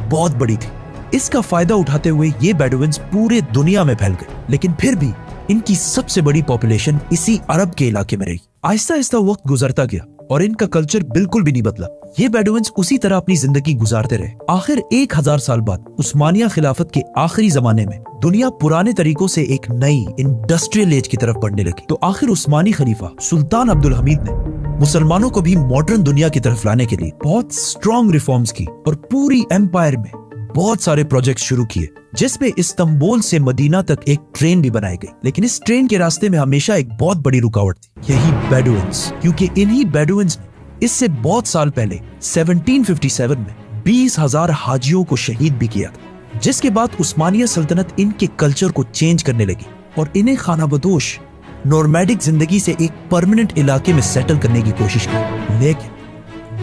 बहुत बड़ी थी। इसका फायदा उठाते हुए ये बेडुइन्स पूरे दुनिया में फैल गए, लेकिन फिर भी इनकी सबसे बड़ी पॉपुलेशन इसी अरब के इलाके में रही। आहिस्ता आहिस्ता वक्त गुजरता गया और इनका कल्चर बिल्कुल भी नहीं बदला। ये बेडुइन्स उसी तरह अपनी जिंदगी गुजारते रहे। आखिर 1000 साल बाद उस्मानिया खिलाफत के आखिरी जमाने में दुनिया पुराने तरीकों से एक नई इंडस्ट्रियल एज की तरफ बढ़ने लगी, तो आखिर उस्मानी खलीफा सुल्तान अब्दुल हमीद ने मुसलमानों को भी मॉडर्न दुनिया की तरफ लाने के लिए बहुत स्ट्रॉन्ग रिफॉर्म्स की और पूरी एम्पायर में बहुत सारे प्रोजेक्ट शुरू किए, जिसमें इस्तांबुल से मदीना तक एक ट्रेन भी बनाई गई। लेकिन इस ट्रेन के रास्ते में हमेशा एक बहुत बड़ी रुकावट थी, यही बेडुइन्स, क्योंकि इन्हीं बेडुइन्स ने इससे बहुत साल पहले 1757 में 20,000 हाजियों को शहीद भी किया था, जिसके बाद उस्मानिया सल्तनत इनके कल्चर को चेंज करने लगी और इन्हें खानाबदोश नॉर्मैडिक जिंदगी से एक परमानेंट इलाके में सेटल करने की कोशिश की। लेकिन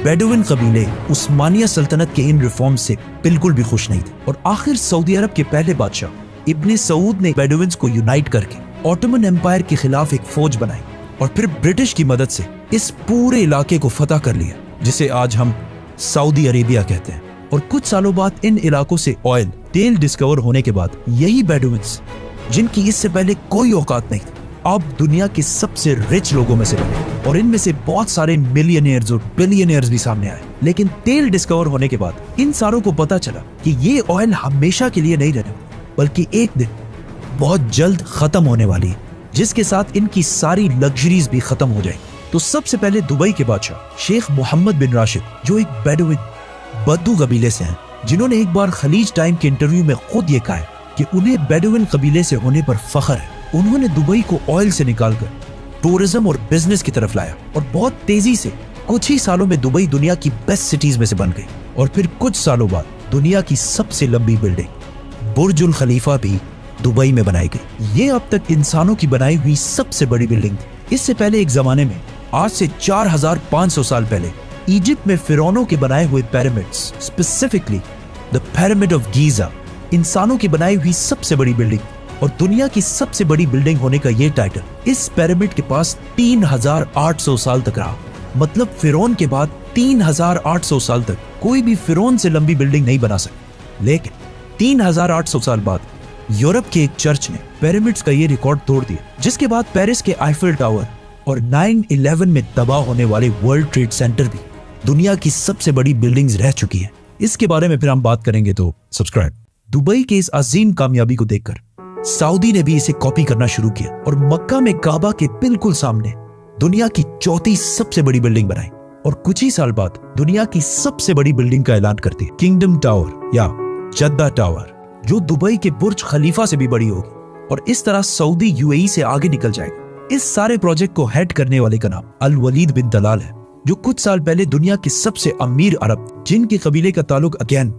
बेडुइन कबीले उस्मानिया सल्तनत के इन रिफॉर्म्स से बिल्कुल भी खुश नहीं थे और आखिर सऊदी अरब के पहले बादशाह इब्ने सऊद ने बेडुइन्स को यूनाइट करके ऑटोमन एम्पायर के खिलाफ एक फौज बनाई और फिर ब्रिटिश की मदद से इस पूरे इलाके को फतह कर लिया, जिसे आज हम सऊदी अरेबिया कहते हैं। और कुछ सालों बाद इन इलाकों से ऑयल, तेल डिस्कवर होने के बाद यही बेडुइन्स, जिनकी इससे पहले कोई औकात नहीं थी, अब दुनिया के सबसे रिच लोगों में से बने और इनमें से बहुत सारे मिलियनियर्स और बिलियनियर्स भी सामने आए। लेकिन तेल डिस्कवर होने के बाद इन सारों को पता चला कि ये ऑयल हमेशा के लिए नहीं रहने वाली, बल्कि एक दिन बहुत जल्द खत्म होने वाली है, जिसके साथ इनकी सारी लग्जरीज भी खत्म हो जाएंगी। तो सबसे पहले दुबई के बादशाह शेख मोहम्मद बिन राशिद, जो एक बेडुइन बद्दू कबीले से हैं, जिन्होंने एक बार खलीज टाइम के इंटरव्यू में खुद ये कहा है कि उन्हें बेडुइन कबीले से होने पर फख्र है। उन्होंने दुबई को ऑयल से निकालकर टूरिज्म और बिजनेस की तरफ लाया और बहुत तेजी से कुछ ही सालों में दुबई दुनिया की बेस्ट सिटीज में से बन गई। और फिर कुछ सालों बाद दुनिया की सबसे लंबी बिल्डिंग बुर्जुल खलीफा भी दुबई में बनाई गई। ये अब तक इंसानों की बनाई हुई सबसे बड़ी बिल्डिंग थी। इससे पहले एक जमाने में, आज से 4500 साल पहले, इजिप्ट में फिरौनों के बनाए हुए pyramids, specifically the pyramid of Giza, इंसानों की बनाई हुई सबसे बड़ी बिल्डिंग और दुनिया की सबसे बड़ी बिल्डिंग होने का ये टाइटल इस पिरामिड के पास 3800 साल तक रहा। मतलब फिरौन के बाद 3800 साल तक कोई भी फिरौन से लंबी बिल्डिंग नहीं बना सकी। लेकिन 3800 साल बाद यूरोप के एक चर्च ने पिरामिड्स का ये रिकॉर्ड तोड़ दिया, जिसके बाद पेरिस के आईफिल टावर और 9/11 में तबाह होने वाले वर्ल्ड ट्रेड सेंटर भी दुनिया की सबसे बड़ी बिल्डिंग्स रह चुकी है। इसके बारे में फिर हम बात करेंगे, तो सब्सक्राइब। दुबई के इस अजीम कामयाबी को देखकर सऊदी ने भी इसे कॉपी करना शुरू किया और मक्का में काबा के बिल्कुल सामने दुनिया की चौथी सबसे बड़ी बिल्डिंग बनाई और कुछ ही साल बाद दुनिया की सबसे बड़ी बिल्डिंग का ऐलान करती है, किंगडम टावर या जद्दा टावर, जो दुबई के बुर्ज खलीफा से भी बड़ी होगी और इस तरह सऊदी यूएई से आगे निकल जाएगा। इस सारे प्रोजेक्ट को हेड करने वाले का नाम अल वलीद बिन तलाल है, जो कुछ साल पहले दुनिया के सबसे अमीर अरब, जिनके कबीले का ताल्लुक अगेन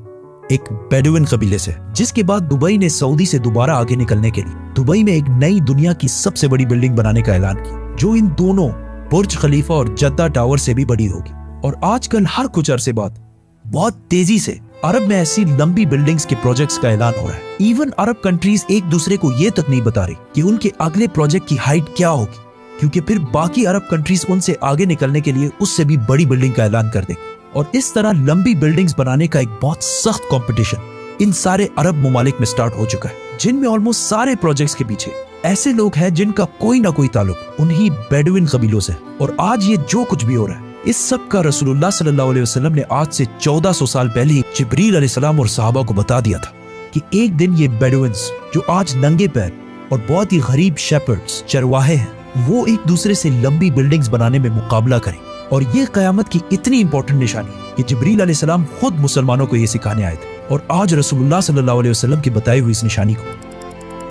एक बेडुइन कबीले से, जिसके बाद दुबई ने सऊदी से दोबारा आगे निकलने के लिए दुबई में एक नई दुनिया की सबसे बड़ी बिल्डिंग बनाने का ऐलान किया, जो इन दोनों बुर्ज खलीफा और जद्दा टावर से भी बड़ी होगी। और आजकल हर कुछ अरसे बाद बहुत तेजी से अरब में ऐसी लंबी बिल्डिंग्स के प्रोजेक्ट्स का ऐलान हो रहा है। इवन अरब कंट्रीज एक दूसरे को ये तक नहीं बता रही कि उनके अगले प्रोजेक्ट की हाइट क्या होगी, क्योंकि फिर बाकी अरब कंट्रीज उनसे आगे निकलने के लिए उससे भी बड़ी बिल्डिंग का ऐलान कर देंगे। और इस तरह लंबी बिल्डिंग्स बनाने का एक बहुत सख्त कंपटीशन इन सारे अरब ममालिक में स्टार्ट हो चुका है, जिनमें ऑलमोस्ट सारे प्रोजेक्ट्स के पीछे ऐसे लोग हैं जिनका कोई ना कोई ताल्लुक उन्हीं बेडुइन कबीलों से। और आज ये जो कुछ भी हो रहा है, इस सब का रसूलुल्लाह सल्लल्लाहु अलैहि वसल्लम ने आज से 1400 साल पहले ही जिब्रील अलैहिस्सलाम और सहाबा को बता दिया था कि एक दिन ये बेडुइन्स, जो आज नंगे पैर और बहुत ही गरीब शेपर्ड्स, चरवाहे हैं, वो एक दूसरे से लंबी बिल्डिंग्स बनाने में मुकाबला करें। और ये कयामत की इतनी इंपॉर्टेंट निशानी है कि जिब्रील अलैहिस्सलाम खुद मुसलमानों को ये सिखाने आए थे। और आज रसूलुल्लाह सल्लल्लाहु अलैहि वसल्लम की बताई हुई इस निशानी को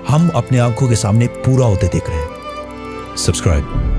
हम अपने आंखों के सामने पूरा होते देख रहे हैं। सब्सक्राइब।